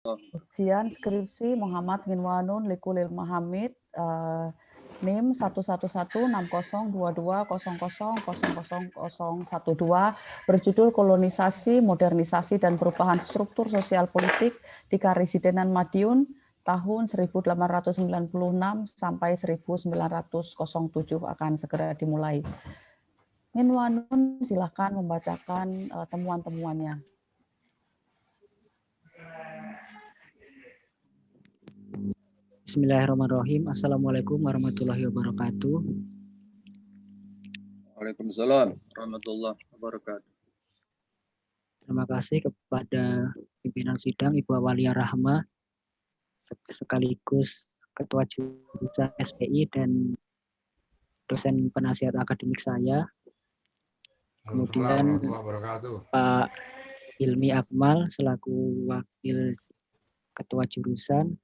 Ujian skripsi Muhammad Ginwanun Likulil Mahamid, NIM 111602200000012 berjudul Kolonisasi, Modernisasi dan Perubahan Struktur Sosial Politik di Karesidenan Madiun tahun 1896 sampai 1907 akan segera dimulai. Ginwanun silakan membacakan temuan-temuannya. Bismillahirrahmanirrahim. Assalamualaikum warahmatullahi wabarakatuh. Waalaikumsalam warahmatullahi wabarakatuh. Terima kasih kepada pimpinan sidang Ibu Awalia Rahma sekaligus Ketua Jurusan SPI dan dosen penasihat akademik saya. Kemudian Pak Ilmi Akmal selaku Wakil Ketua Jurusan,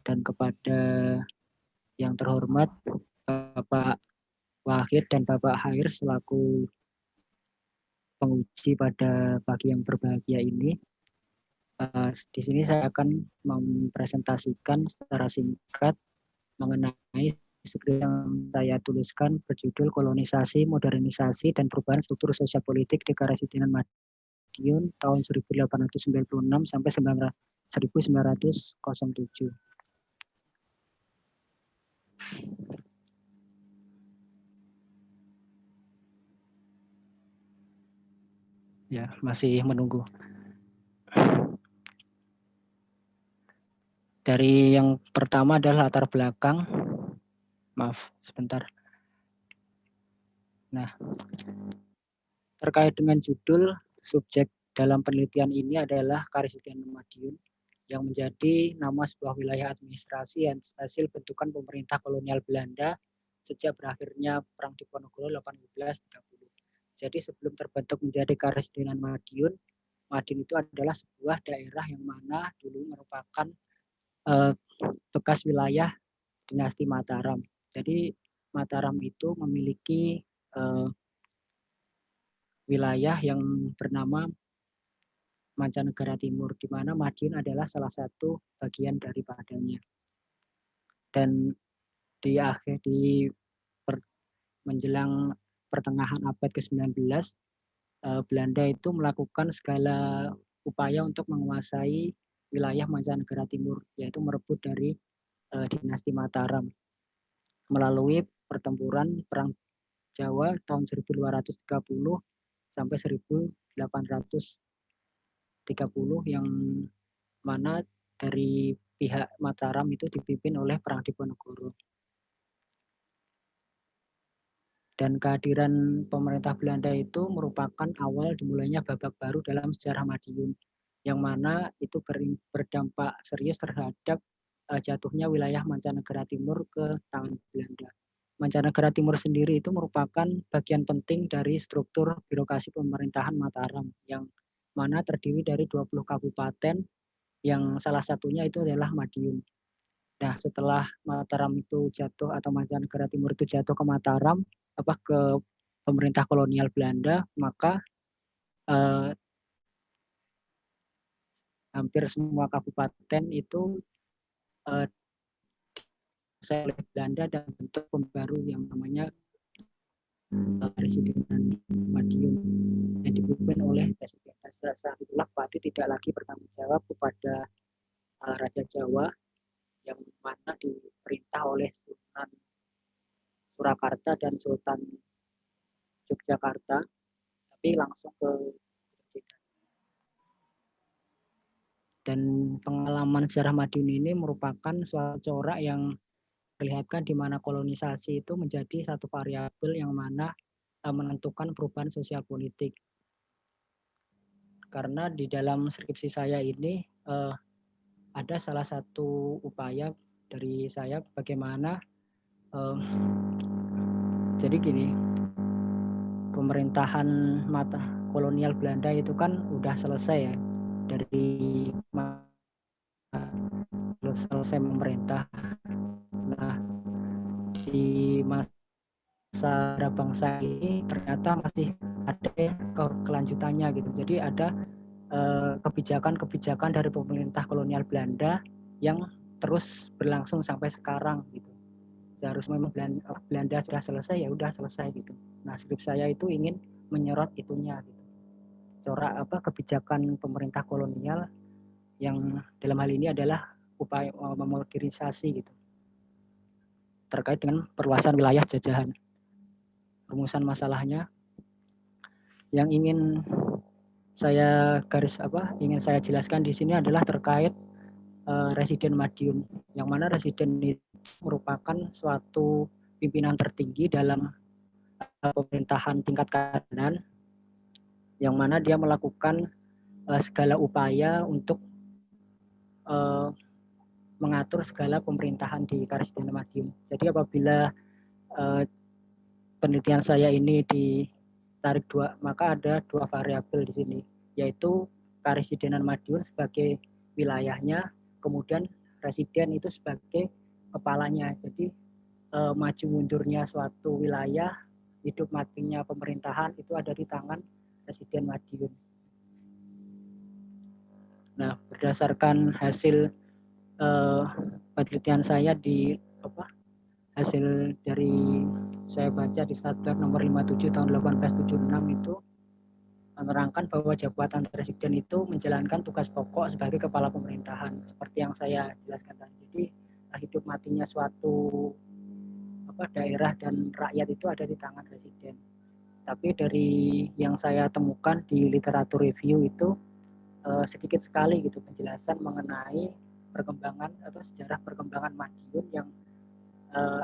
dan kepada yang terhormat Bapak Wahid dan Bapak Hair selaku penguji pada pagi yang berbahagia ini. Di sini saya akan mempresentasikan secara singkat mengenai skrip yang saya tuliskan berjudul Kolonisasi, Modernisasi dan Perubahan Struktur Sosial Politik di Karesidenan Madiun tahun 1896 sampai 1907. Ya, masih menunggu. Dari yang pertama adalah latar belakang. Maaf, sebentar. Nah, terkait dengan judul, subjek dalam penelitian ini adalah Karesidenan Madiun, yang menjadi nama sebuah wilayah administrasi yang hasil bentukan pemerintah kolonial Belanda sejak berakhirnya Perang Diponegoro 1830. Jadi sebelum terbentuk menjadi Karesidenan Madiun, Madiun itu adalah sebuah daerah yang mana dulu merupakan bekas wilayah dinasti Mataram. Jadi Mataram itu memiliki wilayah yang bernama Mancanegara Timur, di mana Madiun adalah salah satu bagian daripadanya. Dan menjelang pertengahan abad ke-19, Belanda itu melakukan segala upaya untuk menguasai wilayah Mancanegara Timur, yaitu merebut dari dinasti Mataram melalui pertempuran Perang Jawa tahun 1230 sampai 1830, yang mana dari pihak Mataram itu dipimpin oleh Perang Diponegoro. Dan kehadiran pemerintah Belanda itu merupakan awal dimulainya babak baru dalam sejarah Madiun, yang mana itu berdampak serius terhadap jatuhnya wilayah Mancanegara Timur ke tangan Belanda. Mancanegara Timur sendiri itu merupakan bagian penting dari struktur birokrasi pemerintahan Mataram, yang mana terdiri dari 20 kabupaten, yang salah satunya itu adalah Madiun. Nah, setelah Mataram itu jatuh atau Mancanegara Timur itu jatuh ke Mataram, ke pemerintah kolonial Belanda, maka hampir semua kabupaten itu oleh Belanda dan bentuk baru yang namanya Karesidenan Madiun, yang dipimpin oleh Presiden saat itulah Pati tidak lagi bertanggung jawab kepada Raja Jawa, yang mana diperintah oleh Sultan Surakarta dan Sultan Yogyakarta, tapi langsung ke Presiden. Dan pengalaman sejarah Madiun ini merupakan suatu corak yang perlihatkan di mana kolonisasi itu menjadi satu variabel yang mana menentukan perubahan sosial politik. Karena di dalam skripsi saya ini ada salah satu upaya dari saya bagaimana jadi gini, pemerintahan kolonial Belanda itu kan udah selesai ya, dari selesai memerintah. Nah, di masa bangsa ini ternyata masih ada kelanjutannya gitu. Jadi ada kebijakan-kebijakan dari pemerintah kolonial Belanda yang terus berlangsung sampai sekarang gitu. Seharusnya memang Belanda sudah selesai, ya udah selesai gitu. Nah, skrip saya itu ingin menyorot itunya gitu. Corak kebijakan pemerintah kolonial yang dalam hal ini adalah upaya memodernisasi gitu. Terkait dengan perluasan wilayah jajahan. Rumusan masalahnya yang ingin saya jelaskan di sini adalah terkait Residen Madiun, yang mana residen itu merupakan suatu pimpinan tertinggi dalam pemerintahan tingkat kanan, yang mana dia melakukan segala upaya untuk mengatur segala pemerintahan di Karesidenan Madiun. Jadi apabila penelitian saya ini ditarik maka ada dua variabel di sini, yaitu Karesidenan Madiun sebagai wilayahnya, kemudian residen itu sebagai kepalanya. Jadi maju mundurnya suatu wilayah, hidup matinya pemerintahan itu ada di tangan Residen Madiun. Nah, berdasarkan hasil penelitian saya hasil dari saya baca di Statut nomor 57 tahun 1876 itu menerangkan bahwa jabatan presiden itu menjalankan tugas pokok sebagai kepala pemerintahan, seperti yang saya jelaskan tadi. Jadi hidup matinya suatu daerah dan rakyat itu ada di tangan presiden. Tapi dari yang saya temukan di literatur review itu sedikit sekali gitu penjelasan mengenai perkembangan atau sejarah perkembangan Madiun yang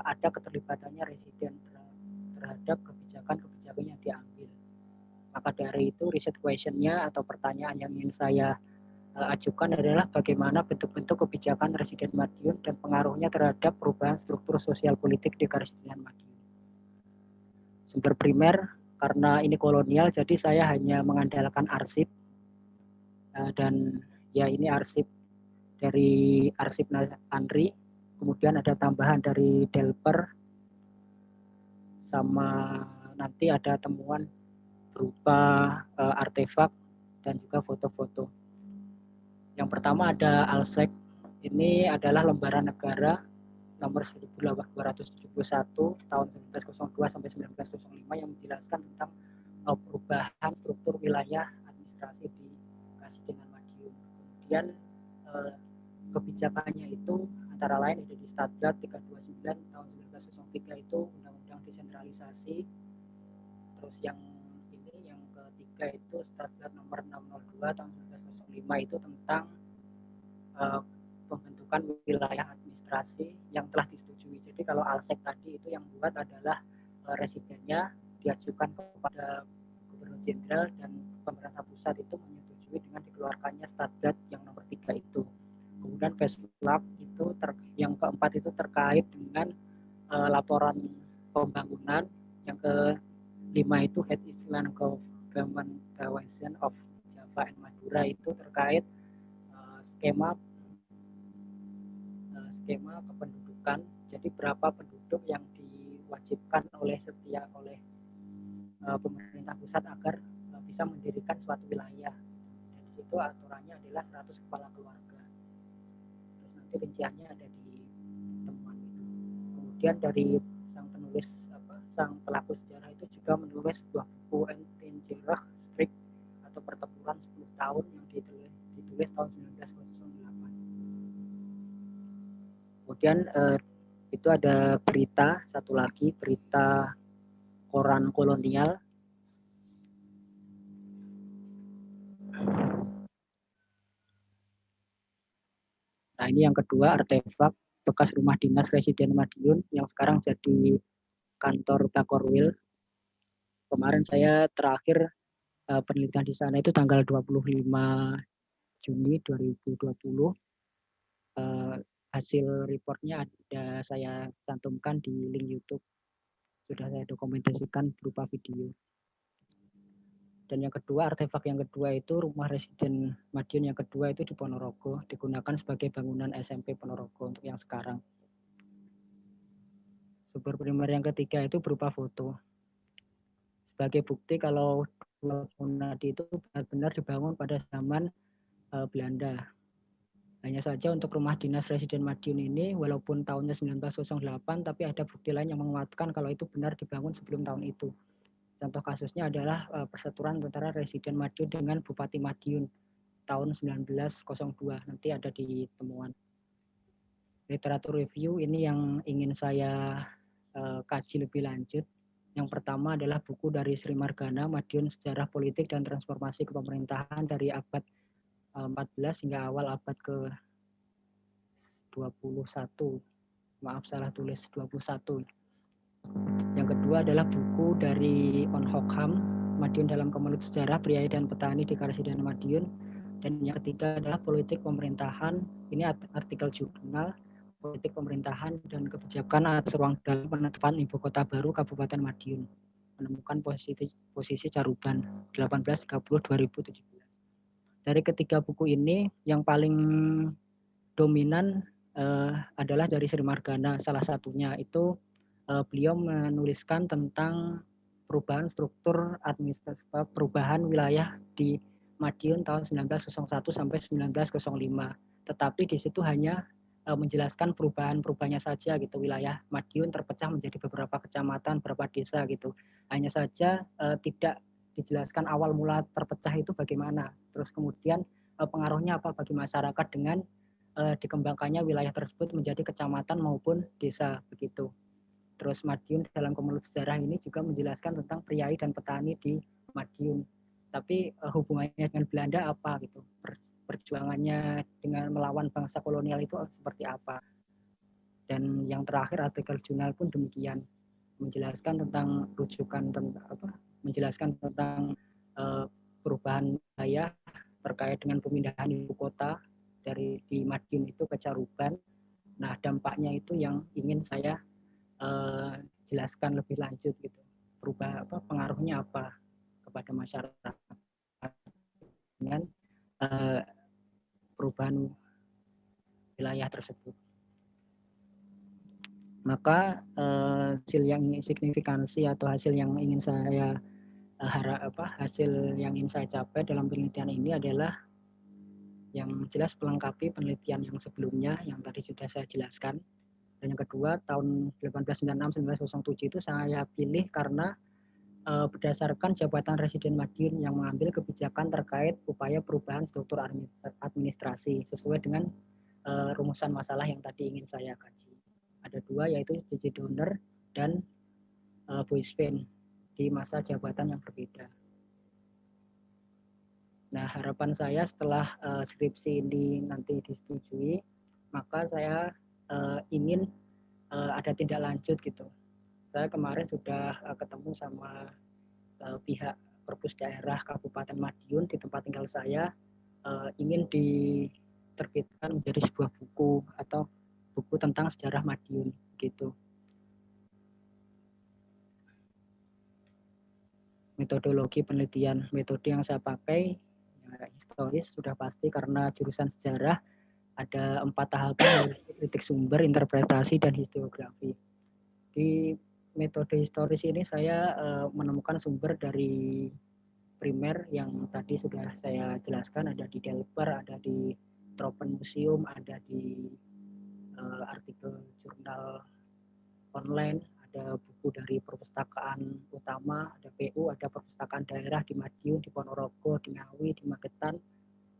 ada keterlibatannya residen terhadap kebijakan-kebijakan yang diambil. Maka dari itu riset question-nya atau pertanyaan yang ingin saya ajukan adalah bagaimana bentuk-bentuk kebijakan Residen Madiun dan pengaruhnya terhadap perubahan struktur sosial politik di Karesidenan Madiun. Sumber primer, karena ini kolonial, jadi saya hanya mengandalkan arsip, dan ya ini arsip dari arsip ANRI, kemudian ada tambahan dari Delper, sama nanti ada temuan berupa artefak dan juga foto-foto. Yang pertama ada ALSEC, ini adalah lembaran negara nomor 1271 tahun 1902 sampai 1905 yang menjelaskan tentang perubahan struktur wilayah administrasi di Karesidenan Madiun. Kemudian kebijakannya itu antara lain ada di Statut 329 tahun 1903 itu undang-undang desentralisasi. Terus yang ketiga itu Statut nomor 602 tahun 1905 itu tentang pembentukan wilayah administrasi yang telah disetujui. Jadi kalau ALSEC tadi itu yang buat adalah residennya diajukan kepada Gubernur Jenderal dan pemerintah pusat itu menyetujui dengan dikeluarkannya Statut yang nomor 3 itu. Kemudian Veslab itu yang keempat itu terkait dengan laporan pembangunan. Yang kelima itu Head Island Government Coalition of Java and Madura itu terkait skema kependudukan. Jadi berapa penduduk yang diwajibkan oleh pemerintah pusat agar bisa mendirikan suatu wilayah. Dan di situ aturannya adalah 100 kepala keluarga. Terus nanti rinciannya ada di temuan itu. Kemudian dari sang pelaku sejarah itu juga menulis sebuah buku Entinjerah Strik atau pertempuran 10 tahun yang ditulis tahun 1908. Kemudian itu ada satu lagi berita koran kolonial. Nah, ini yang kedua, artefak bekas rumah dinas Residen Madiun yang sekarang jadi kantor Bakorwil. Kemarin saya terakhir penelitian di sana itu tanggal 25 Juni 2020. Hasil reportnya ada saya cantumkan di link YouTube. Sudah saya dokumentasikan berupa video. Dan yang kedua, artefak yang kedua itu rumah Residen Madiun yang kedua itu di Ponorogo, digunakan sebagai bangunan SMP Ponorogo untuk yang sekarang. Sumber primer yang ketiga itu berupa foto. Sebagai bukti kalau Monadi itu benar-benar dibangun pada zaman Belanda. Hanya saja untuk rumah dinas Residen Madiun ini walaupun tahunnya 1908 tapi ada bukti lain yang menguatkan kalau itu benar dibangun sebelum tahun itu. Contoh kasusnya adalah persetujuan antara Residen Madiun dengan Bupati Madiun tahun 1902. Nanti ada di temuan. Literatur review ini yang ingin saya kaji lebih lanjut. Yang pertama adalah buku dari Sri Margana, Madiun Sejarah Politik dan Transformasi Kepemerintahan dari abad 14 hingga awal abad ke-21. Maaf salah tulis 21. Yang kedua adalah buku dari On Hokham, Madiun dalam Kemelut Sejarah Priai dan Petani di Karesidenan Madiun. Dan yang ketiga adalah Politik Pemerintahan. Ini artikel jurnal Politik Pemerintahan dan Kebijakan atas ruang dalam penetapan Ibu Kota Baru Kabupaten Madiun. Menemukan posisi Caruban 1830-2017. Dari ketiga buku ini yang paling dominan adalah dari Sri Margana. Salah satunya itu beliau menuliskan tentang perubahan struktur administrasi, perubahan wilayah di Madiun tahun 1901 sampai 1905. Tetapi di situ hanya menjelaskan perubahannya saja gitu. Wilayah Madiun terpecah menjadi beberapa kecamatan, beberapa desa gitu. Hanya saja tidak dijelaskan awal mula terpecah itu bagaimana. Terus kemudian pengaruhnya apa bagi masyarakat dengan dikembangkannya wilayah tersebut menjadi kecamatan maupun desa begitu. Terus Madiun dalam Kemelut Sejarah ini juga menjelaskan tentang priai dan petani di Madiun. Tapi hubungannya dengan Belanda apa gitu? Perjuangannya dengan melawan bangsa kolonial itu seperti apa? Dan yang terakhir artikel jurnal pun demikian, menjelaskan tentang rujukan tentang apa? Menjelaskan tentang perubahan wilayah terkait dengan pemindahan ibu kota dari di Madiun itu ke Caruban. Nah, dampaknya itu yang ingin saya jelaskan lebih lanjut gitu, pengaruhnya apa kepada masyarakat dengan perubahan wilayah tersebut. Maka hasil yang signifikansi atau hasil yang ingin saya hasil yang ingin saya capai dalam penelitian ini adalah yang jelas melengkapi penelitian yang sebelumnya yang tadi sudah saya jelaskan. Dan yang kedua, tahun 1896-1907 itu saya pilih karena berdasarkan jabatan Residen Madiun yang mengambil kebijakan terkait upaya perubahan struktur administrasi sesuai dengan rumusan masalah yang tadi ingin saya kaji. Ada dua, yaitu J.J. Donner dan Boisveen di masa jabatan yang berbeda. Nah, harapan saya setelah skripsi ini nanti disetujui, maka saya ingin ada tindak lanjut gitu. Saya kemarin sudah ketemu sama pihak Perpus Daerah Kabupaten Madiun di tempat tinggal saya, ingin diterbitkan menjadi sebuah buku atau buku tentang sejarah Madiun gitu. Metodologi penelitian, metode yang saya pakai historis sudah pasti karena jurusan sejarah. Ada 4 tahapan, kritik sumber, interpretasi, dan historiografi. Di metode historis ini saya menemukan sumber dari primer yang tadi sudah saya jelaskan, ada di Delper, ada di Tropen Museum, ada di artikel jurnal online, ada buku dari perpustakaan utama, ada PU, ada perpustakaan daerah di Madiun, di Ponorogo, di Ngawi, di Magetan.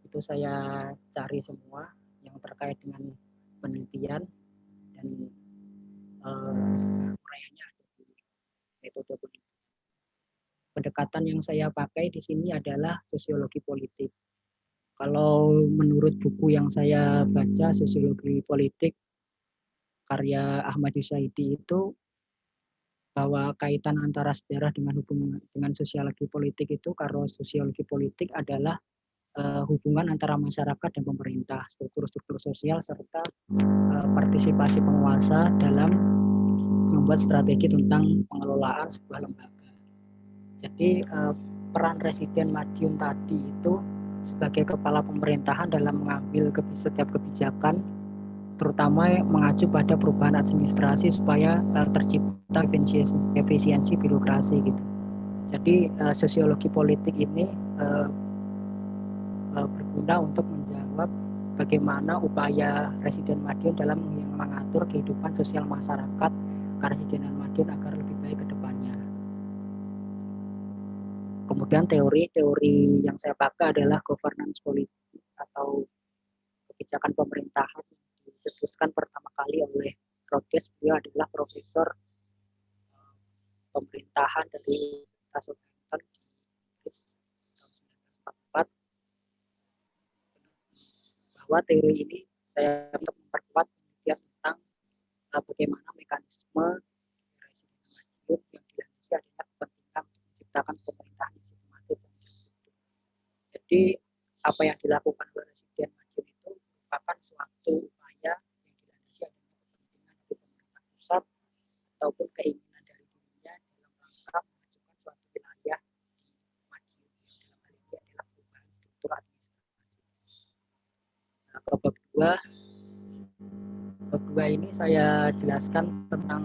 Itu saya cari semua yang terkait dengan penelitian dan uraiannya ada di metode politik. Pendekatan yang saya pakai di sini adalah sosiologi politik. Kalau menurut buku yang saya baca, sosiologi politik karya Ahmad Yusaidi itu bahwa kaitan antara sejarah dengan hubungan dengan sosiologi politik itu, kalau sosiologi politik adalah hubungan antara masyarakat dan pemerintah, struktur-struktur sosial, serta partisipasi penguasa dalam membuat strategi tentang pengelolaan sebuah lembaga. Jadi peran Residen Madiun tadi itu sebagai kepala pemerintahan dalam mengambil setiap kebijakan, terutama mengacu pada perubahan administrasi supaya tercipta efisiensi birokrasi gitu. Jadi sosiologi politik ini berguna untuk menjawab bagaimana upaya Residen Madiun dalam mengatur kehidupan sosial masyarakat Karesidenan Madiun agar lebih baik ke depannya. Kemudian teori yang saya pakai adalah governance policy atau kebijakan pemerintahan yang dicetuskan pertama kali oleh Rhodes. Beliau adalah profesor pemerintahan dari Universitas Southampton di Inggris tahun 1944. Bahwa teori ini saya untuk memperkuat penelitian tentang bagaimana mekanisme Residen Madiun yang dilandasi adalah kepentingan untuk menciptakan pemerintahan yang sistematis dan terstruktur. Jadi apa yang dilakukan oleh Residen Madiun itu merupakan suatu upaya yang dilandasi adanya kepentingan dari pemerintah pusat ataupun keinginan dari dirinya dalam rangka memajukan suatu wilayah di Madiun, yang dalam hal ini adalah perubahan struktur administrasi. Nah, ke bab 2 ini saya jelaskan tentang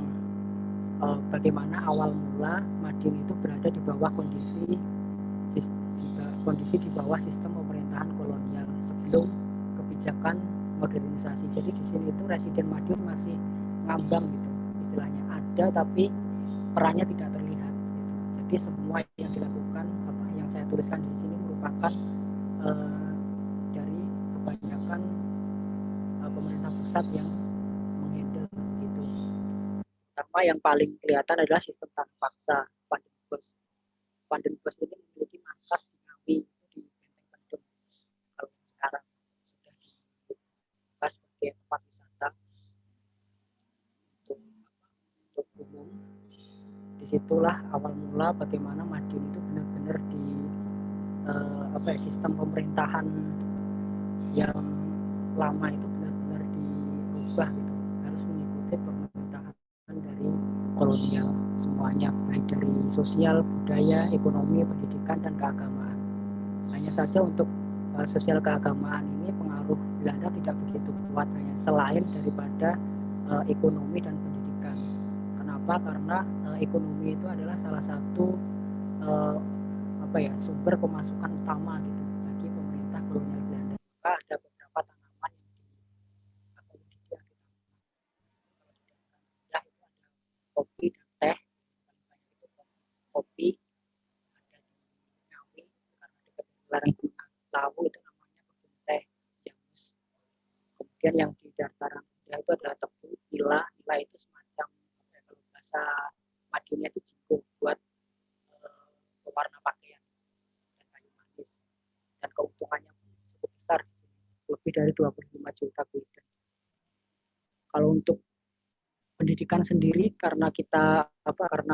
bagaimana awal mula Madiun itu berada di bawah kondisi di bawah sistem pemerintahan kolonial sebelum kebijakan modernisasi. Jadi di sini itu Residen Madiun masih ngambang gitu, istilahnya ada tapi perannya tidak terlihat gitu. Jadi semua yang dilakukan yang saya tuliskan di sini merupakan dari kebanyakan pemerintah pusat yang menghandle gitu. Pertama yang paling kelihatan adalah sistem tanah paksa Pandenbos ini memiliki markas di Ngawi di Benteng Pendem. Kalau sekarang sudah dibuka sebagai tempat wisata untuk umum. Disitulah awal mula bagaimana Madiun itu benar-benar di sistem pemerintahan yang lama itu benar-benar diubah gitu, harus mengikuti pemerintahan dari kolonial semuanya, baik dari sosial, budaya, ekonomi, pendidikan, dan keagamaan. Hanya saja untuk sosial keagamaan ini pengaruh Belanda tidak begitu kuat, hanya selain daripada ekonomi dan pendidikan. Kenapa? Karena ekonomi itu adalah salah satu sumber pemasukan utama gitu bagi pemerintah kolonial Belanda. Maka ada beberapa tanaman yang itu ada kopi dan teh. Kopi ada di Ngawi karena dekat lereng Gunung Lawu itu namanya kebun teh Jamus. Kemudian yang di dataran rendah itu adalah tebu, nila itu semacam kalau bahasa Madiunnya itu jinggo buat pewarna pakaian dan kayu manis, dan keuntungannya cukup besar, lebih dari 25 juta gulden. Kalau untuk pendidikan sendiri, karena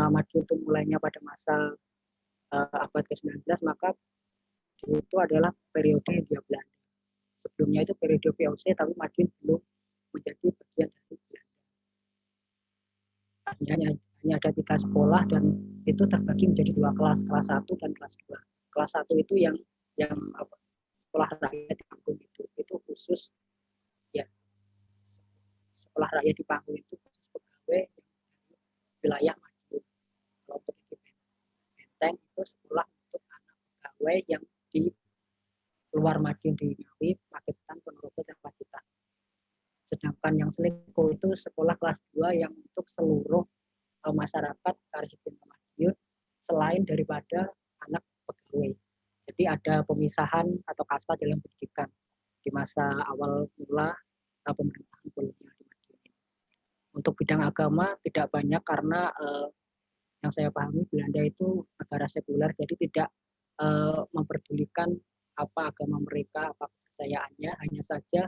Madiun itu mulainya pada masa abad ke-19, maka itu adalah periode Hindia Belanda. Sebelumnya itu periode VOC, tapi Madiun belum menjadi bagian dari Belanda. Hanya ada 3 sekolah dan itu terbagi menjadi 2 kelas 1 dan kelas 2. Kelas 1 itu yang sekolah rakyat di Panggung itu khusus ya, sekolah rakyat di Panggung itu khusus pegawai wilayah Madiun. Kalau untuk di Benteng itu sekolah untuk anak pegawai yang di luar Madiun, di Ngawi, Magetan, Ponorogo, dan Pacitan. Sedangkan yang Seleko itu sekolah kelas 2 yang untuk seluruh masyarakat Karesidenan Madiun selain daripada anak pegawai. Jadi ada pemisahan atau kasta dalam pendidikan di masa awal mula pemerintahan kolonial di Madiun. Untuk bidang agama tidak banyak karena yang saya pahami Belanda itu negara sekuler, jadi tidak memperdulikan apa agama mereka, apa kepercayaannya. Hanya saja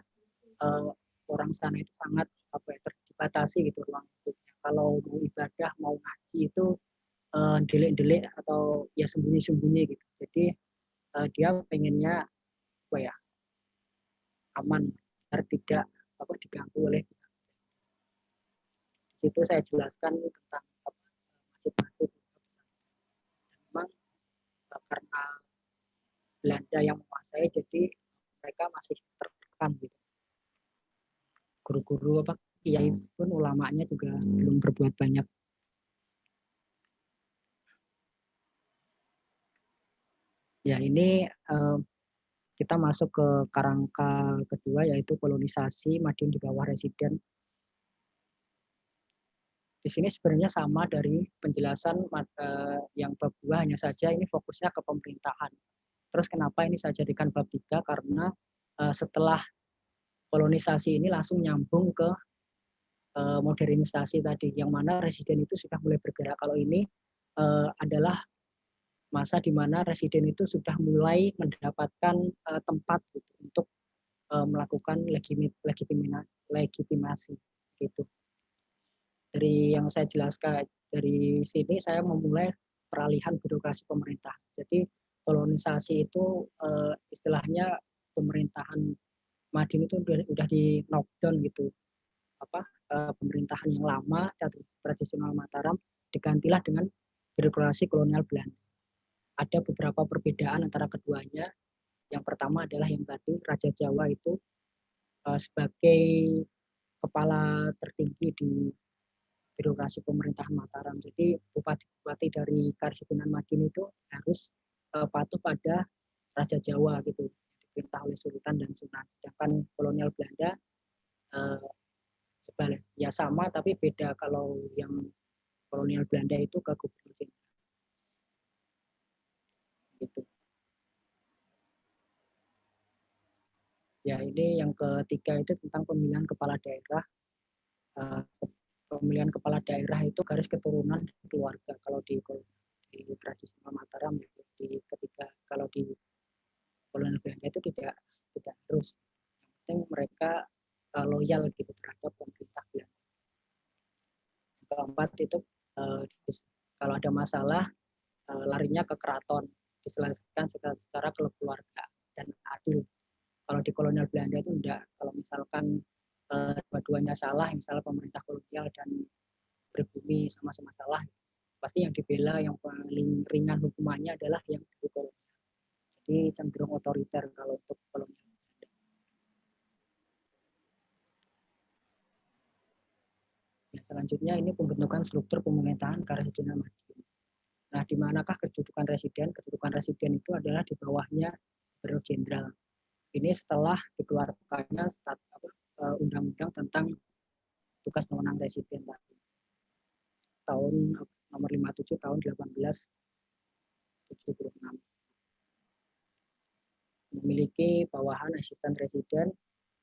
orang sana itu sangat terdibatasi gitu ruang lingkupnya. Kalau mau ibadah, mau ngaji itu delik-delik atau ya sembunyi-sembunyi gitu. Jadi dia pengennya aman, agar tidak diganggu oleh. Di situ saya jelaskan tentang masing-masing. Memang karena Belanda yang menguasai, jadi mereka masih tertekan gitu. Guru-guru kiai pun ulamanya juga belum berbuat banyak. Ya, ini kita masuk ke kerangka kedua, yaitu kolonisasi Madiun di bawah residen. Di sini sebenarnya sama dari penjelasan yang bab 2, hanya saja ini fokusnya ke pemerintahan. Terus kenapa ini saya jadikan bab 3? Karena setelah kolonisasi ini langsung nyambung ke modernisasi tadi, yang mana residen itu sudah mulai bergerak. Kalau ini adalah masa di mana residen itu sudah mulai mendapatkan tempat gitu, untuk melakukan legitimasi gitu. Dari yang saya jelaskan dari sini, saya memulai peralihan birokrasi pemerintah. Jadi kolonisasi itu istilahnya pemerintahan Madiun itu udah di knockdown gitu. Pemerintahan yang lama tradisional Mataram digantilah dengan birokrasi kolonial Belanda. Ada beberapa perbedaan antara keduanya. Yang pertama adalah yang tadi, Raja Jawa itu sebagai kepala tertinggi di birokrasi pemerintahan Mataram. Jadi bupati-bupati dari Karesidenan Madiun itu harus patuh pada Raja Jawa gitu, diperintah oleh Sultan dan Sunan. Sedangkan kolonial Belanda sebalik, ya sama tapi beda. Kalau yang kolonial Belanda itu ke gubernur gitu. Ya, ini yang ketiga itu tentang pemilihan kepala daerah. Pemilihan kepala daerah itu garis keturunan keluarga. Kalau di tradisional Mataram, ketika kalau di kolonial Belanda itu tidak harus. Yang penting mereka loyal gitu terhadap pemerintah Belanda. Yang keempat itu kalau ada masalah larinya ke keraton, diselesaikan secara keluarga dan adil. Kalau di kolonial Belanda itu enggak. Kalau misalkan dua-duanya salah, misalnya pemerintah kolonial dan pribumi sama-sama salah, pasti yang dibela yang paling ringan hukumannya adalah yang di kolonial. Jadi cenderung otoriter kalau untuk kolonial. Ya, selanjutnya ini pembentukan struktur pemerintahan Karesidenan Madiun. Nah, di manakah kedudukan residen? Kedudukan residen itu adalah di bawahnya Gubernur Jenderal. Ini setelah dikeluarkannya undang-undang tentang tugas wewenang residen tadi, tahun nomor 57 tahun 1876. Memiliki bawahan asisten residen,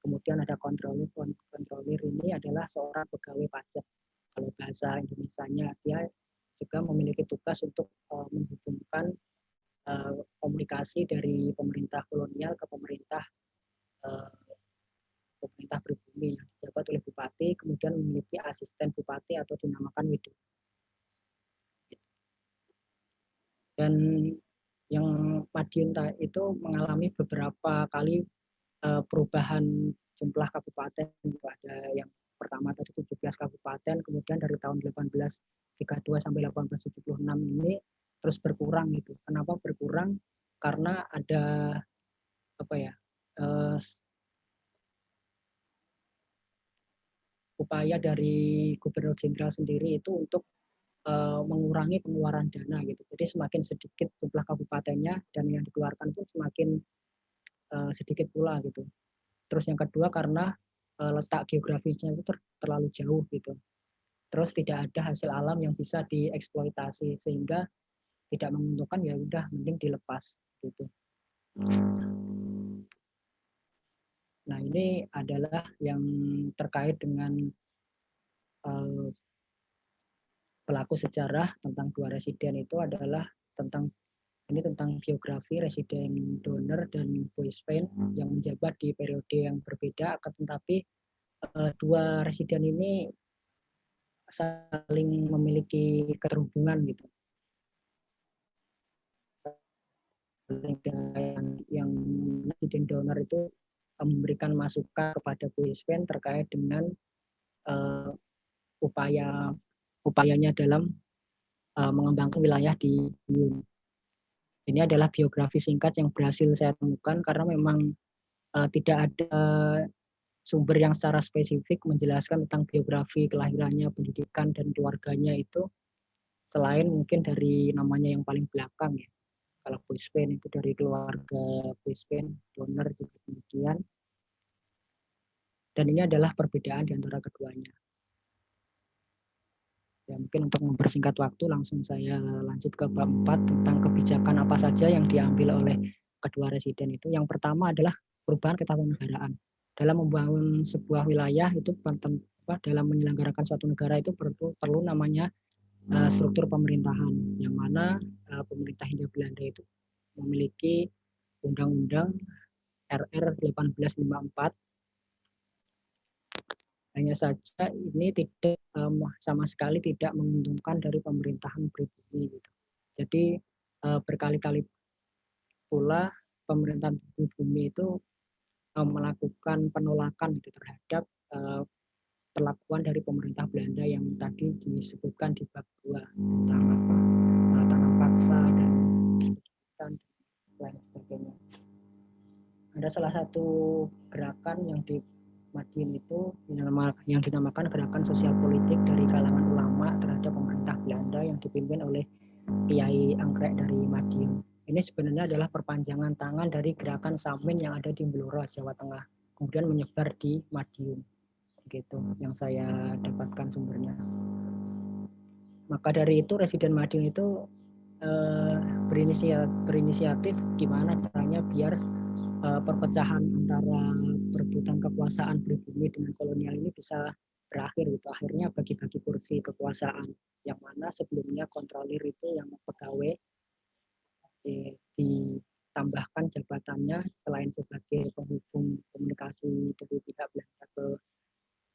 kemudian ada kontrolir. Kontrolir ini adalah seorang pegawai pajak. Kalau bahasa Indonesianya, dia juga memiliki tugas untuk menghubungkan komunikasi dari pemerintah kolonial ke pemerintah pribumi yang dijabat oleh bupati, kemudian memiliki asisten bupati atau dinamakan widodo. Dan yang Madiun itu mengalami beberapa kali perubahan jumlah kabupaten. Ada yang pertama tadi 17 kabupaten, kemudian dari tahun 1832 sampai 1876 ini terus berkurang gitu. Kenapa berkurang? Karena ada upaya dari Gubernur Jenderal sendiri itu untuk mengurangi pengeluaran dana gitu. Jadi semakin sedikit jumlah kabupatennya dan yang dikeluarkan pun semakin sedikit pula gitu. Terus yang kedua karena letak geografisnya itu terlalu jauh gitu. Terus tidak ada hasil alam yang bisa dieksploitasi sehingga tidak menguntungkan, ya udah mending dilepas gitu. Nah, ini adalah yang terkait dengan pelaku sejarah tentang dua residen. Itu adalah tentang biografi residen Donner dan Boisveen yang menjabat di periode yang berbeda, akan tetapi dua residen ini saling memiliki keterhubungan gitu. Yang residen Donner itu memberikan masukan kepada Boisveen terkait dengan upayanya dalam mengembangkan wilayah di Madiun. Ini adalah biografi singkat yang berhasil saya temukan karena memang tidak ada sumber yang secara spesifik menjelaskan tentang biografi kelahirannya, pendidikan, dan keluarganya itu selain mungkin dari namanya yang paling belakang ya. Kalau Puispen itu dari keluarga Puispen, donor juga demikian. Dan ini adalah perbedaan di antara keduanya. Ya, mungkin untuk mempersingkat waktu langsung saya lanjut ke bab 4 tentang kebijakan apa saja yang diambil oleh kedua residen itu. Yang pertama adalah perubahan ketatanegaraan. Dalam membangun sebuah wilayah itu dalam menyelenggarakan suatu negara itu perlu namanya struktur pemerintahan, yang mana pemerintah Hindia Belanda itu memiliki undang-undang RR 1854. Hanya saja ini tidak sama sekali tidak menguntungkan dari pemerintahan pribumi. Gitu. Jadi berkali-kali pula pemerintahan pribumi itu melakukan penolakan gitu terhadap perlakuan dari pemerintah Belanda yang tadi disebutkan di bab 2 tentang tanam paksa dan lain sebagainya. Ada salah satu gerakan yang di Madiun itu yang dinamakan gerakan sosial politik dari kalangan ulama terhadap pemerintah Belanda yang dipimpin oleh Kiai Anggrek dari Madiun. Ini sebenarnya adalah perpanjangan tangan dari gerakan Samin yang ada di Blora, Jawa Tengah, kemudian menyebar di Madiun. Gitu yang saya dapatkan sumbernya. Maka dari itu residen Madiun itu berinisiatif gimana caranya biar perpecahan antara perebutan kekuasaan pribumi dengan kolonial ini bisa berakhir gitu. Akhirnya bagi-bagi kursi kekuasaan yang mana sebelumnya kontrolir itu yang pegawai ditambahkan jabatannya selain sebagai penghubung komunikasi dari pihak Belanda ke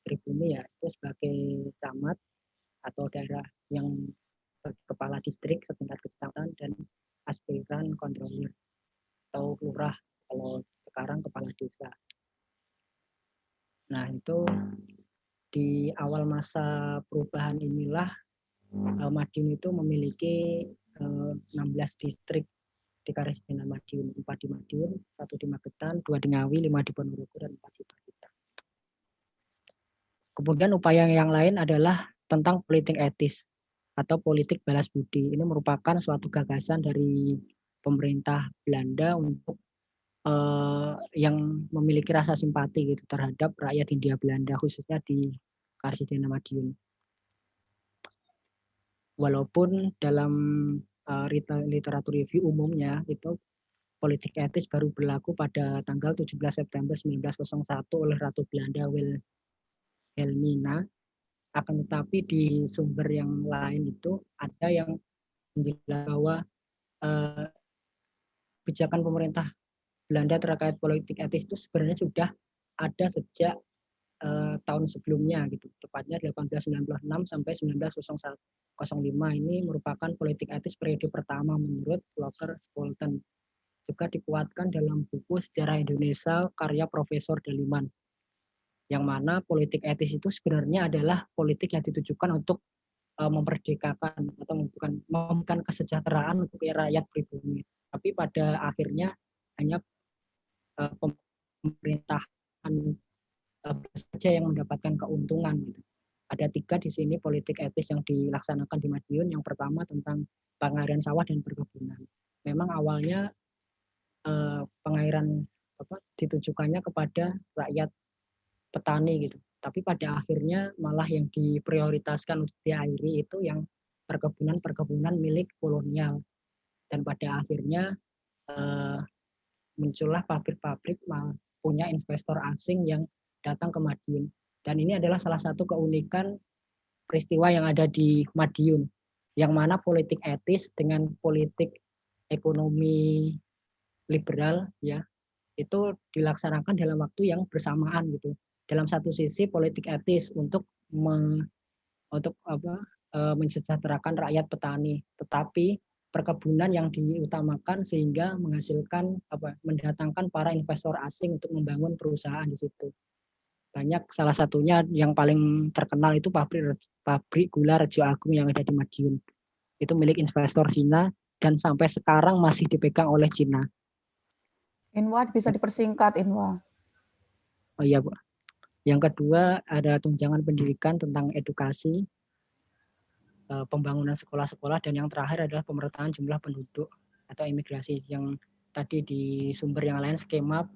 pribumi ya itu sebagai camat atau daerah yang kepala distrik setingkat kecamatan dan aspiran kontrolir atau lurah kalau sekarang kepala desa. Nah itu di awal masa perubahan inilah Madiun itu memiliki 16 distrik di Karesidenan Madiun, 4 di Madiun, 1 di Magetan, 2 di Ngawi, 5 di Ponorogo, dan 4 di Pacitan. Kemudian upaya yang lain adalah tentang politik etis atau politik balas budi. Ini merupakan suatu gagasan dari pemerintah Belanda untuk yang memiliki rasa simpati gitu terhadap rakyat Hindia Belanda khususnya di Karesidenan Madiun. Walaupun dalam literatur review umumnya itu politik etis baru berlaku pada tanggal 17 September 1901 oleh Ratu Belanda Wilhelmina, akan tetapi di sumber yang lain itu ada yang menjelaskan bahwa kebijakan pemerintah Belanda terkait politik etis itu sebenarnya sudah ada sejak tahun sebelumnya gitu, tepatnya 1896 sampai 1905. Ini merupakan politik etis periode pertama menurut Walker Scholten. Juga dikuatkan dalam buku Sejarah Indonesia karya Profesor Daliman, yang mana politik etis itu sebenarnya adalah politik yang ditujukan untuk memerdekakan atau memberikan kesejahteraan untuk rakyat pribumi. Tapi pada akhirnya hanya pemerintahan saja yang mendapatkan keuntungan. Gitu. Ada 3 di sini politik etis yang dilaksanakan di Madiun. Yang pertama tentang pengairan sawah dan perkebunan. Memang awalnya pengairan ditujukannya kepada rakyat petani gitu. Tapi pada akhirnya malah yang diprioritaskan untuk diairi itu yang perkebunan milik kolonial. Dan pada akhirnya muncullah pabrik-pabrik punya investor asing yang datang ke Madiun. Dan ini adalah salah satu keunikan peristiwa yang ada di Madiun, yang mana politik etis dengan politik ekonomi liberal ya itu dilaksanakan dalam waktu yang bersamaan gitu. Dalam satu sisi politik etis untuk mensejahterakan rakyat petani, tetapi perkebunan yang diutamakan sehingga menghasilkan mendatangkan para investor asing untuk membangun perusahaan di situ. Banyak, salah satunya yang paling terkenal itu pabrik gula Rejo Agung yang ada di Madiun. Itu milik investor Cina dan sampai sekarang masih dipegang oleh Cina. Inwa bisa dipersingkat, Inwa. Oh iya, Bu. Yang kedua ada tunjangan pendidikan tentang edukasi, pembangunan sekolah-sekolah, dan yang terakhir adalah pemerataan jumlah penduduk. atau imigrasi. Yang tadi di sumber yang lain skema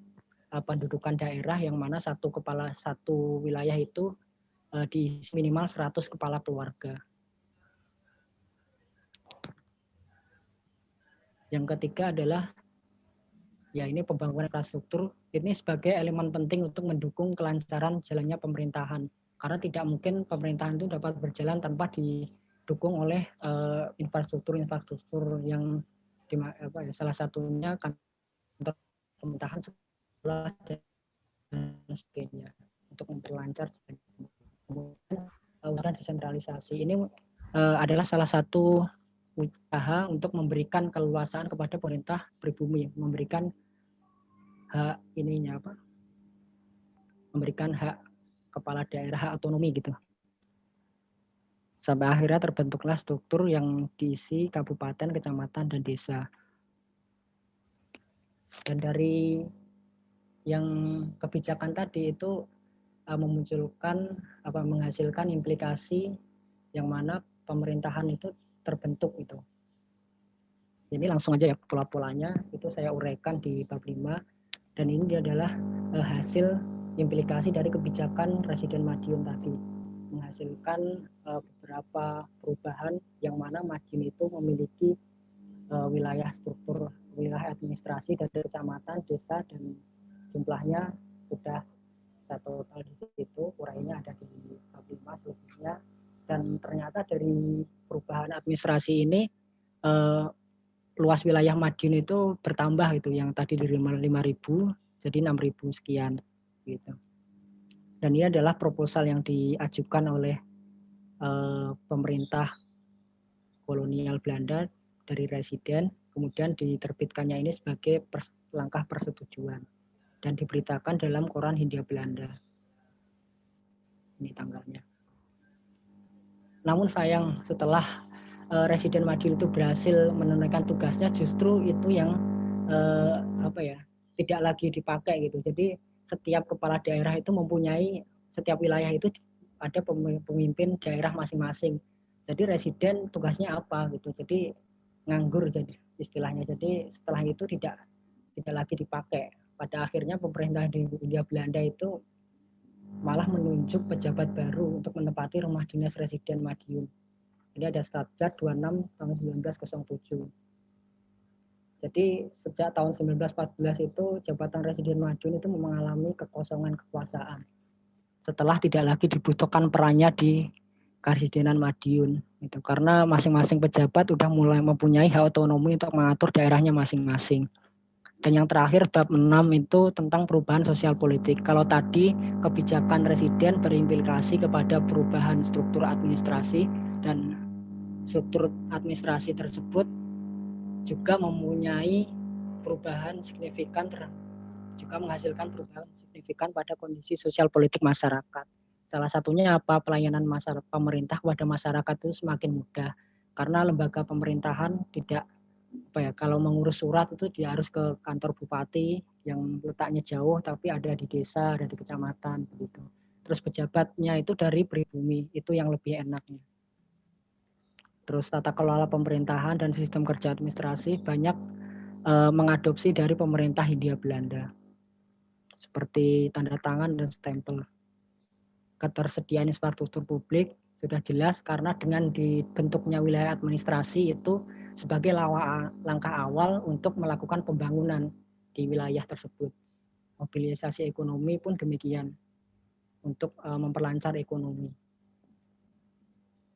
pendudukan daerah yang mana satu wilayah itu diisi minimal 100 kepala keluarga. Yang ketiga adalah ya ini pembangunan infrastruktur. Ini sebagai elemen penting untuk mendukung kelancaran jalannya pemerintahan. Karena tidak mungkin pemerintahan itu dapat berjalan tanpa didukung oleh infrastruktur yang salah satunya kantor pemerintahan, sekolah dan sebagainya untuk memperlancar. Kemudian desentralisasi ini adalah salah satu usaha untuk memberikan keleluasaan kepada pemerintah pribumi, memberikan hak memberikan hak kepala daerah, hak otonomi gitu. Sampai akhirnya terbentuklah struktur yang diisi kabupaten, kecamatan, dan desa. Dan dari yang kebijakan tadi itu menghasilkan implikasi yang mana pemerintahan itu terbentuk itu. Jadi langsung aja ya pola-polanya itu saya uraikan di bab 5, dan ini adalah hasil implikasi dari kebijakan Residen Madiun tadi, menghasilkan beberapa perubahan yang mana Madiun itu memiliki wilayah struktur, wilayah administrasi dari kecamatan, desa, dan jumlahnya sudah satu total di situ, urainya ada di bab 5 selebihnya. Dan ternyata dari perubahan administrasi ini luas wilayah Madiun itu bertambah gitu, yang tadi dari 5.000 jadi 6.000 sekian gitu. Dan ini adalah proposal yang diajukan oleh pemerintah kolonial Belanda dari residen, kemudian diterbitkannya ini sebagai langkah persetujuan dan diberitakan dalam koran Hindia Belanda. Ini tanggalnya. Namun sayang setelah Residen Madiun itu berhasil menunaikan tugasnya, justru itu yang tidak lagi dipakai gitu. Jadi setiap kepala daerah itu mempunyai, setiap wilayah itu ada pemimpin daerah masing-masing. Jadi residen tugasnya apa gitu. Jadi nganggur jadi istilahnya. Jadi setelah itu tidak lagi dipakai. Pada akhirnya pemerintah di Hindia Belanda itu malah menunjuk pejabat baru untuk menempati rumah dinas Residen Madiun. Ini ada Statbat 26 tahun 1907. Jadi sejak tahun 1914 itu jabatan Residen Madiun itu mengalami kekosongan kekuasaan. Setelah tidak lagi dibutuhkan perannya di Karesidenan Madiun. Itu karena masing-masing pejabat sudah mulai mempunyai hak otonomi untuk mengatur daerahnya masing-masing. Dan yang terakhir bab 6 itu tentang perubahan sosial politik. Kalau tadi kebijakan residen berimplikasi kepada perubahan struktur administrasi, dan struktur administrasi tersebut juga mempunyai perubahan signifikan, juga menghasilkan perubahan signifikan pada kondisi sosial politik masyarakat. Salah satunya apa? Pelayanan pemerintah kepada masyarakat itu semakin mudah. Karena lembaga pemerintahan tidak kalau mengurus surat itu dia harus ke kantor bupati yang letaknya jauh tapi ada di desa, ada di kecamatan begitu. Terus pejabatnya itu dari pribumi, itu yang lebih enaknya. Terus tata kelola pemerintahan dan sistem kerja administrasi banyak mengadopsi dari pemerintah Hindia Belanda. Seperti tanda tangan dan stempel. Ketersediaan infrastruktur publik sudah jelas karena dengan dibentuknya wilayah administrasi itu sebagai langkah awal untuk melakukan pembangunan di wilayah tersebut. Mobilisasi ekonomi pun demikian untuk memperlancar ekonomi.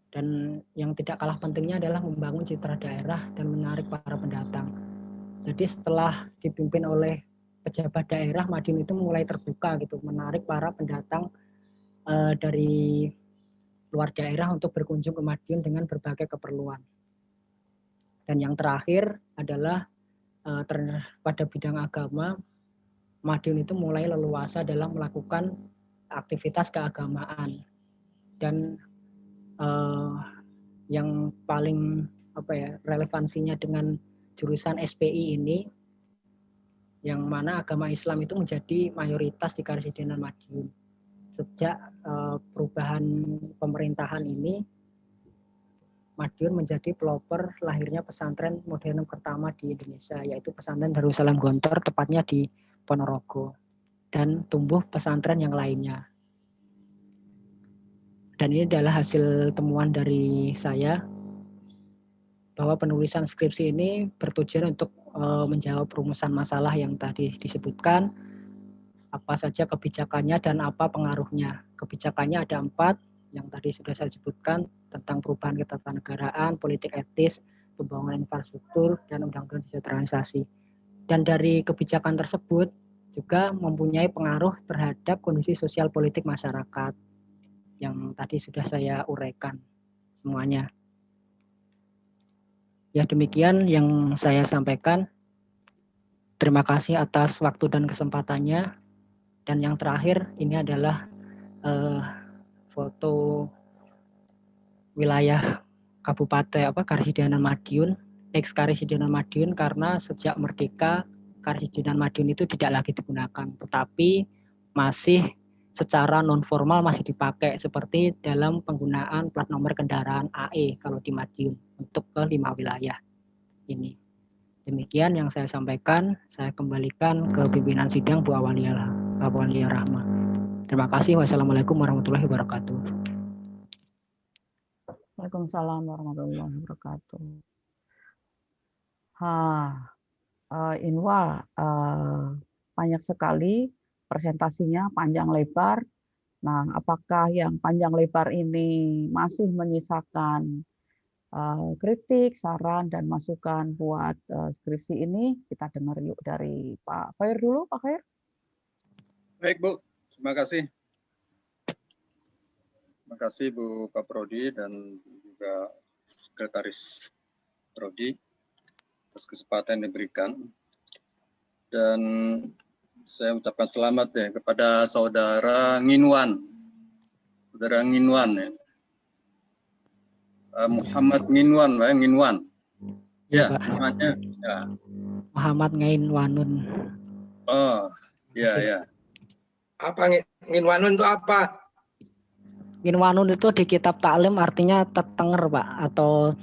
Dan yang tidak kalah pentingnya adalah membangun citra daerah dan menarik para pendatang. Jadi setelah dipimpin oleh pejabat daerah, Madiun itu mulai terbuka gitu, menarik para pendatang dari luar daerah untuk berkunjung ke Madiun dengan berbagai keperluan. Dan yang terakhir adalah pada bidang agama, Madiun itu mulai leluasa dalam melakukan aktivitas keagamaan. Dan yang paling relevansinya dengan jurusan SPI ini, yang mana agama Islam itu menjadi mayoritas di Karesidenan Madiun. Sejak perubahan pemerintahan ini, Madiun menjadi pelopor lahirnya pesantren modern pertama di Indonesia, yaitu pesantren Darussalam Gontor, tepatnya di Ponorogo, dan tumbuh pesantren yang lainnya. Dan ini adalah hasil temuan dari saya, bahwa penulisan skripsi ini bertujuan untuk menjawab rumusan masalah yang tadi disebutkan, apa saja kebijakannya dan apa pengaruhnya. Kebijakannya ada 4, yang tadi sudah saya sebutkan, tentang perubahan ketatanegaraan, politik etis, pembangunan infrastruktur, dan undang-undang desentralisasi. Dan dari kebijakan tersebut juga mempunyai pengaruh terhadap kondisi sosial politik masyarakat, yang tadi sudah saya uraikan semuanya. Ya, demikian yang saya sampaikan. Terima kasih atas waktu dan kesempatannya. Dan yang terakhir ini adalah foto wilayah Kabupaten Karesidenan Madiun, ex-Karesidenan Madiun, karena sejak merdeka Karesidenan Madiun itu tidak lagi digunakan, tetapi masih secara non formal masih dipakai seperti dalam penggunaan plat nomor kendaraan AE kalau di Madiun untuk ke 5 wilayah ini. Demikian yang saya sampaikan, saya kembalikan ke pimpinan sidang Bu Awalia Rahma. Terima kasih. Wassalamualaikum warahmatullahi wabarakatuh. Waalaikumsalam warahmatullahi wabarakatuh. Inwa, banyak sekali presentasinya, panjang lebar. Nah, apakah yang panjang lebar ini masih menyisakan kritik, saran, dan masukan buat skripsi ini? Kita dengar yuk dari Pak Khair dulu, Pak Khair. Baik, Bu. Terima kasih. Terima kasih Bu Kaprodi dan juga Sekretaris Prodi atas kesempatan yang diberikan. Dan saya ucapkan selamat ya kepada Saudara Nginwan. Saudara Nginwan ya. Muhammad Nginwan, Pak, Nginwan. Ya, Pak. namanya ya. Muhammad Nginwanun. Oh, ya, ya. Apa Nginwanun itu apa? Nginwanun itu di kitab taklim artinya tetenger, Pak, atau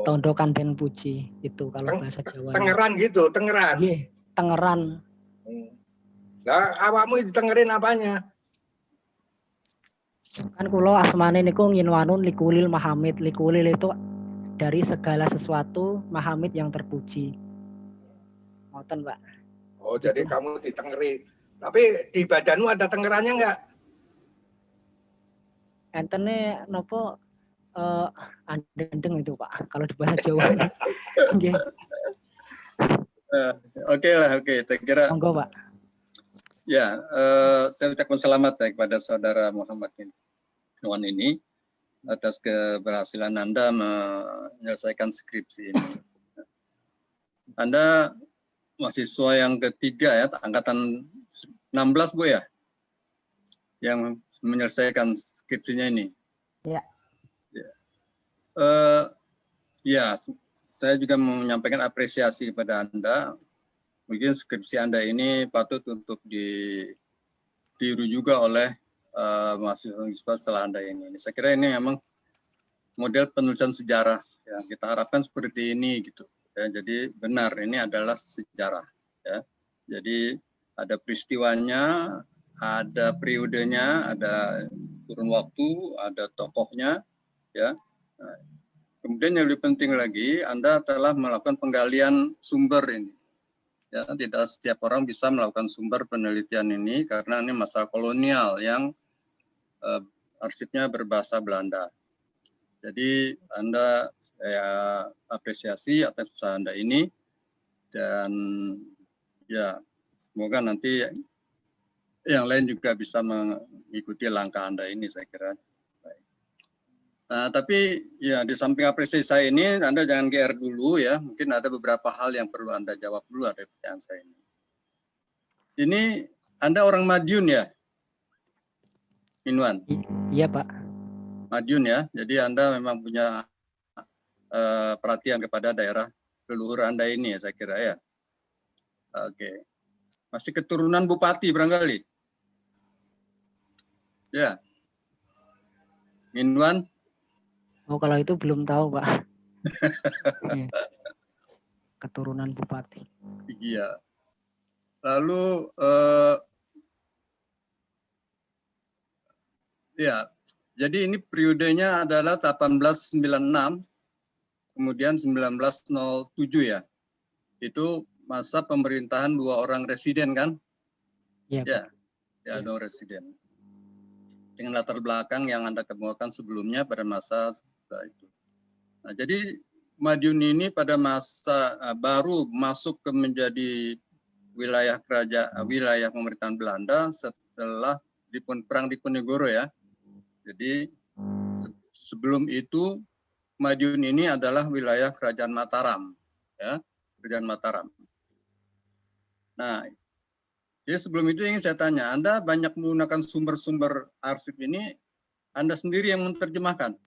tondokan dan puji, itu kalau bahasa Jawa. Tengeran gitu, tengeran. Iya, tengeran. Lah, awakmu ditengerin apanya? Kan kulo asmane niku Nginwanun likulil mahamid. Likulil itu dari segala sesuatu, mahamid yang terpuji. Ngoten, Pak. Oh, jadi kamu ditengerin. Tapi di badanmu ada tengerannya enggak? Entene nopo andeng itu, Pak, kalau di bahasa Jawa. Nggih. Oke lah, oke. Saya kira. Monggo, Pak. Ya, saya ucapkan selamat ya kepada Saudara Muhammad Nginwan ini atas keberhasilan Anda menyelesaikan skripsi ini. Anda mahasiswa yang ketiga ya, angkatan 16 Bu ya, yang menyelesaikan skripsinya ini. Ya. Ya, saya juga menyampaikan apresiasi kepada Anda. Mungkin skripsi Anda ini patut untuk ditiru juga oleh mahasiswa setelah Anda ini. Saya kira ini memang model penulisan sejarah yang kita harapkan seperti ini gitu. Ya, jadi benar ini adalah sejarah. Ya. Jadi ada peristiwanya, ada periodenya, ada kurun waktu, ada tokohnya. Ya. Nah, kemudian yang lebih penting lagi, Anda telah melakukan penggalian sumber ini. Ya, tidak setiap orang bisa melakukan sumber penelitian ini karena ini masalah kolonial yang arsipnya berbahasa Belanda. Jadi Anda saya apresiasi atas usaha Anda ini dan ya semoga nanti yang lain juga bisa mengikuti langkah Anda ini, saya kira. Nah, tapi ya di samping apresiasi saya ini, Anda jangan GR dulu ya. Mungkin ada beberapa hal yang perlu Anda jawab dulu dari pertanyaan saya ini. Ini Anda orang Madiun ya, Nginwan? Iya, Pak. Madiun ya. Jadi Anda memang punya perhatian kepada daerah leluhur Anda ini ya, saya kira ya. Oke. Masih keturunan bupati barangkali? Ya. Nginwan? Oh, kalau itu belum tahu, Pak. Iya, keturunan bupati. Iya. Lalu ya, jadi ini periodenya adalah 1896, kemudian 1907 ya. Itu masa pemerintahan 2 orang residen kan? Iya, Ya, Pak. ya, Iya. 2 residen. Dengan latar belakang yang Anda kemukakan sebelumnya pada masa itu. Nah, jadi Madiun ini pada masa baru masuk ke menjadi wilayah wilayah pemerintahan Belanda setelah Perang Diponegoro ya. Jadi sebelum itu Madiun ini adalah wilayah Kerajaan Mataram, ya, Kerajaan Mataram. Nah, jadi sebelum itu ingin saya tanya, Anda banyak menggunakan sumber-sumber arsip ini, Anda sendiri yang menerjemahkan,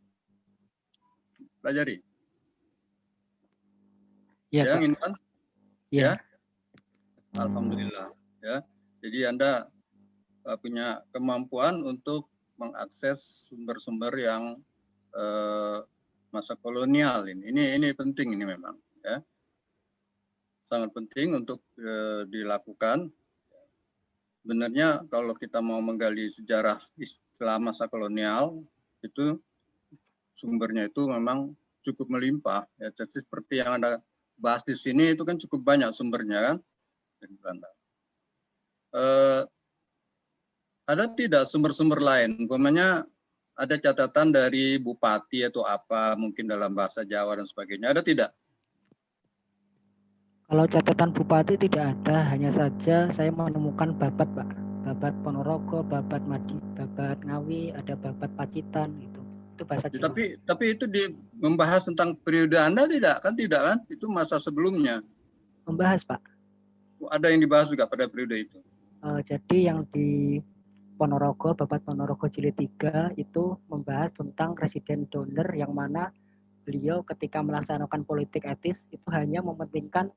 pelajari. Iya, Ya, Pak. Inwan? Iya. Ya, alhamdulillah. Ya, jadi Anda punya kemampuan untuk mengakses sumber-sumber yang masa kolonial ini. Ini penting ini memang, ya. Sangat penting untuk dilakukan. Sebenarnya kalau kita mau menggali sejarah selama masa kolonial, itu sumbernya itu memang cukup melimpah. Ya, jadi seperti yang Anda bahas di sini itu kan cukup banyak sumbernya kan dari Belanda. Ada tidak sumber-sumber lain? Umpamanya ada catatan dari bupati atau apa mungkin dalam bahasa Jawa dan sebagainya. Ada tidak? Kalau catatan bupati tidak ada, hanya saja saya menemukan babat, Pak. Babat Ponorogo, babat babat Ngawi, ada babat Pacitan gitu. Itu bahasa Ya, Jawa. tapi itu membahas tentang periode Anda tidak? Kan tidak kan? Itu masa sebelumnya. Membahas, Pak. Ada yang dibahas juga pada periode itu. Jadi yang di Ponorogo, babat Ponorogo Jilid 3 itu membahas tentang residen donor yang mana beliau ketika melaksanakan politik etis itu hanya mementingkan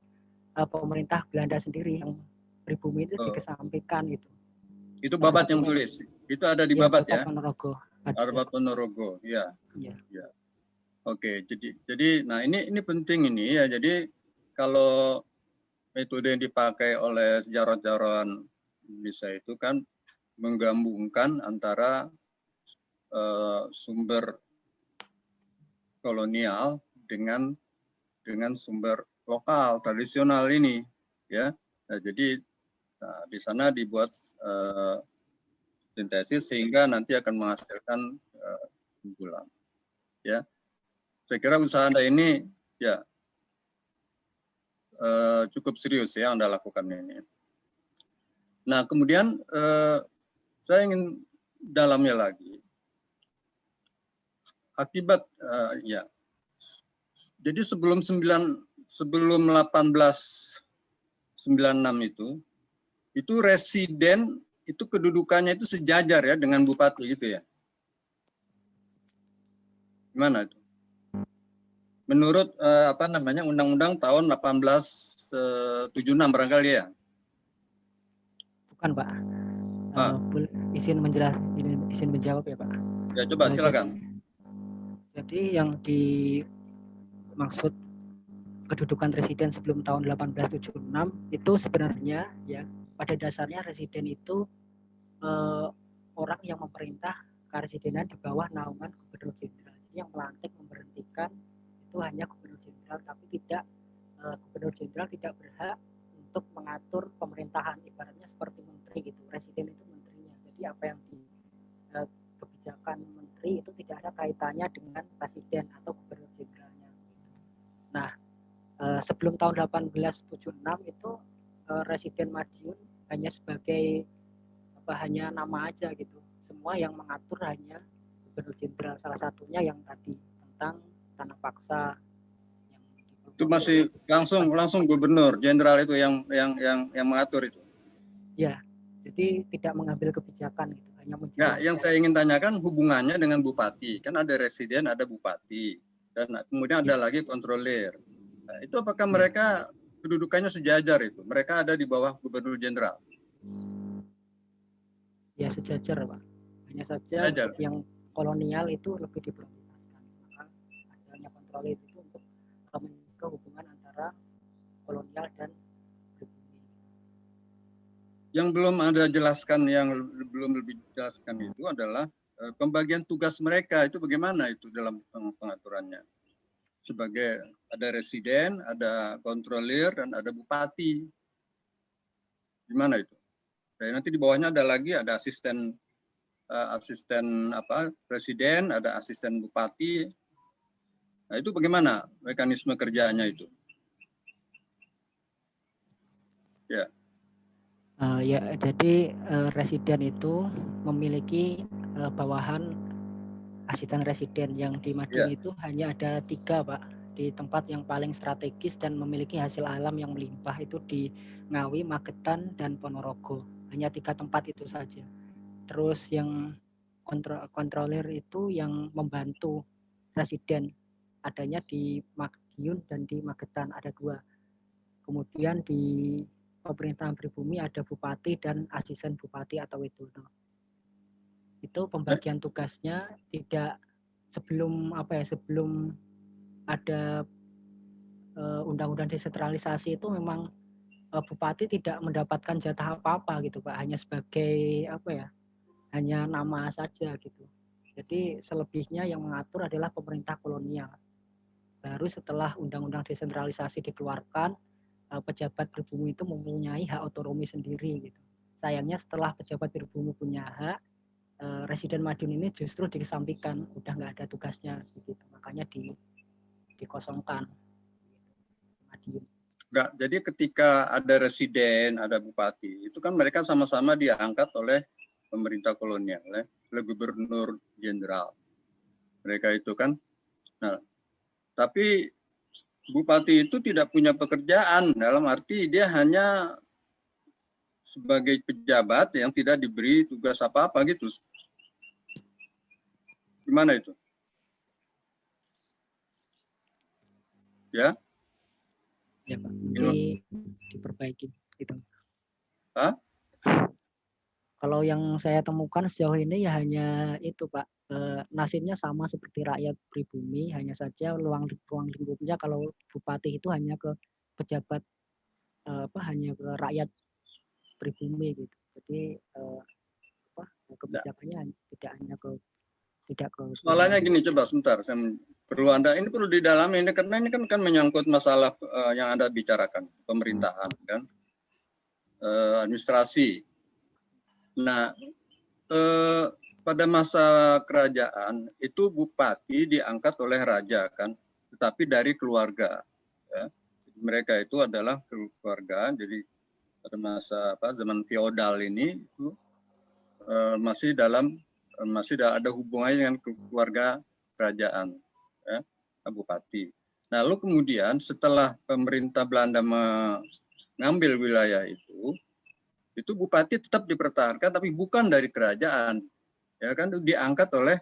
pemerintah Belanda sendiri yang pribumi itu dikesampingkan gitu. Itu babat yang tulis. Itu ada di babat ya. Ponorogo. Babat Ponorogo, ya. Iya. Ya. Oke, jadi nah ini penting ini ya. Jadi kalau metode yang dipakai oleh sejarawan Indonesia itu kan menggabungkan antara sumber kolonial dengan sumber lokal tradisional ini, ya. Nah, jadi di sana dibuat sintesis sehingga nanti akan menghasilkan kesimpulan. Ya, saya kira usaha Anda ini ya cukup serius ya Anda lakukan ini. Nah, kemudian saya ingin dalamnya lagi. Akibat ya, jadi sebelum 1896 itu residen itu kedudukannya itu sejajar ya dengan bupati gitu ya. Gimana itu? Menurut Undang-Undang tahun 1876 barangkali ya. Bukan, Pak. Izin menjawab ya, Pak. Ya, coba silakan. Jadi yang dimaksud kedudukan residen sebelum tahun 1876 itu sebenarnya ya pada dasarnya residen itu orang yang memerintah karesidenan di bawah naungan gubernur jenderal. Jadi yang melantik memberhentikan itu hanya gubernur jenderal, tapi tidak gubernur jenderal tidak berhak untuk mengatur pemerintahan, ibaratnya seperti menteri gitu. Residen itu menterinya. Jadi apa yang di kebijakan menteri itu tidak ada kaitannya dengan presiden atau gubernur jenderalnya. Nah, sebelum tahun 1876 itu residen Madiun hanya sebagai hanya nama aja gitu. Semua yang mengatur hanya gubernur jenderal, salah satunya yang tadi tentang tanah paksa. Itu masih langsung gubernur jenderal itu yang mengatur itu. Ya, jadi tidak mengambil kebijakan gitu, hanya menjalankan. Ya, yang saya ingin tanyakan hubungannya dengan bupati. Kan ada residen, ada bupati, dan kemudian ada lagi kontrolir. Nah, itu apakah mereka kedudukannya sejajar itu? Mereka ada di bawah gubernur jenderal? Ya, sejajar, Pak. Hanya saja sejajar. Yang kolonial itu lebih diprioritaskan. Maka sebenarnya kontrolir itu untuk menjaga hubungan antara kolonial dan pribumi. Yang belum ada jelaskan, yang belum lebih jelaskan itu adalah pembagian tugas mereka itu bagaimana itu dalam pengaturannya. Sebagai ada residen, ada kontrolir, dan ada bupati. Gimana itu? Dan nanti di bawahnya ada lagi, ada asisten presiden, ada asisten bupati. Nah, itu bagaimana mekanisme kerjanya itu? Ya. Ya, jadi residen itu memiliki bawahan asisten residen. Yang di Madiun itu hanya ada 3, Pak, di tempat yang paling strategis dan memiliki hasil alam yang melimpah, itu di Ngawi, Magetan, dan Ponorogo. Hanya 3 tempat itu saja. Terus yang kontrolir itu yang membantu residen adanya di Madiun dan di Magetan, ada 2. Kemudian di pemerintahan pribumi ada bupati dan asisten bupati atau Widodo. Itu pembagian tugasnya tidak sebelum ada undang-undang desentralisasi itu memang bupati tidak mendapatkan jatah apa-apa gitu, Pak, hanya sebagai hanya nama saja gitu. Jadi selebihnya yang mengatur adalah pemerintah kolonial. Baru setelah undang-undang desentralisasi dikeluarkan, pejabat pribumi itu mempunyai hak otonomi sendiri gitu. Sayangnya setelah pejabat pribumi punya hak, residen Madiun ini justru dikesampingkan, udah nggak ada tugasnya gitu. Makanya dikosongkan Madiun. Enggak, jadi ketika ada residen, ada bupati, itu kan mereka sama-sama diangkat oleh pemerintah kolonial, oleh gubernur jenderal. Mereka itu kan. Nah, tapi bupati itu tidak punya pekerjaan, dalam arti dia hanya sebagai pejabat yang tidak diberi tugas apa-apa gitu. Gimana itu? Ya? Ya, Pak. Diperbaiki gitu. Hah? Kalau yang saya temukan sejauh ini ya hanya itu, Pak. Nasibnya sama seperti rakyat pribumi, hanya saja ruang lingkupnya kalau bupati itu hanya ke pejabat hanya ke rakyat pribumi gitu. Jadi kebijakannya tidak ke soalnya gini, coba sebentar, ini perlu didalami ini karena ini kan menyangkut masalah yang Anda bicarakan, pemerintahan kan, administrasi. Nah, pada masa kerajaan itu bupati diangkat oleh raja kan, tetapi dari keluarga. Ya. Mereka itu adalah keluarga. Jadi pada masa zaman feodal ini itu masih ada hubungannya dengan keluarga kerajaan, ya, bupati. Nah, lalu kemudian setelah pemerintah Belanda mengambil wilayah itu bupati tetap dipertahankan, tapi bukan dari kerajaan, ya kan, diangkat oleh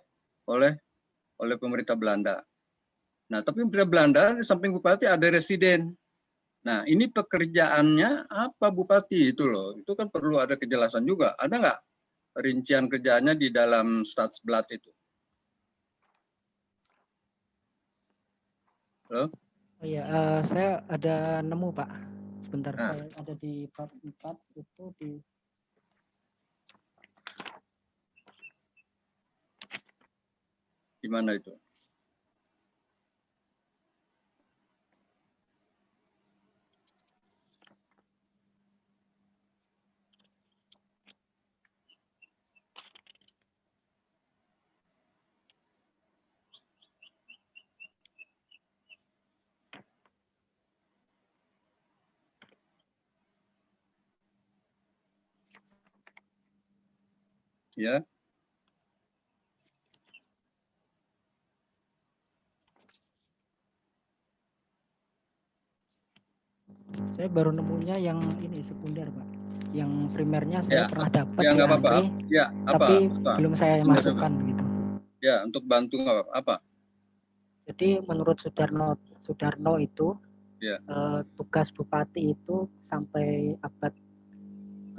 pemerintah Belanda. Nah, tapi pemerintah Belanda di samping bupati ada residen. Nah, ini pekerjaannya apa bupati itu loh? Itu kan perlu ada kejelasan juga. Ada nggak rincian kerjanya di dalam Stadsblad itu? Halo? Oh iya, saya ada nemu, Pak. Sebentar, saya ada di bab 4 itu di mana itu? Ya. Saya baru nemunya yang ini sekunder, Pak. Yang primernya saya pernah dapat ya, di Andri, ya, tapi belum saya masukkan gitu. Ya, untuk bantu apa? Jadi menurut Sudarno itu tugas bupati itu sampai abad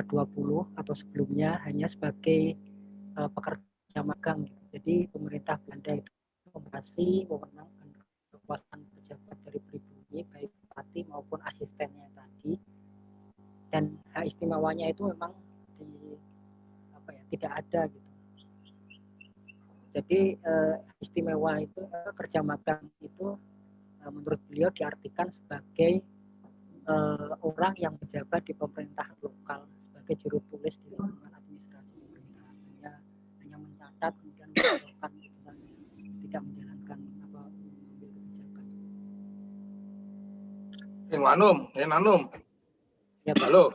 ke-20 atau sebelumnya hanya sebagai pekerja magang. Jadi pemerintah Belanda itu memberi wewenang kekuasaan pejabat dari pribumi, baik bupati maupun asistennya tadi, dan hak istimewanya itu memang tidak ada gitu. Jadi istimewa itu kerja magang itu menurut beliau diartikan sebagai orang yang menjabat di pemerintahan lokal sebagai juru tulis di lingkungan administrasi pemerintahan, hanya mencatat kemudian melaporkan tidak menjalankan mengambil kebijakan. Enanum. Ya, Pak. Halo.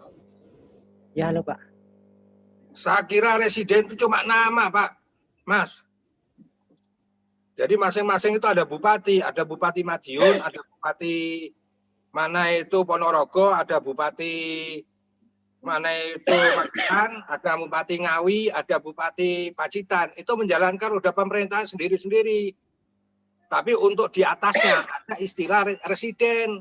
Ya, halo Pak. Saya kira residen itu cuma nama, Pak. Mas. Jadi masing-masing itu ada Bupati Madiun, ada Bupati mana itu Ponorogo, ada Bupati mana itu Magelang, ada Bupati Ngawi, ada Bupati Pacitan. Itu menjalankan roda pemerintahan sendiri-sendiri. Tapi untuk di atasnya ada istilah residen.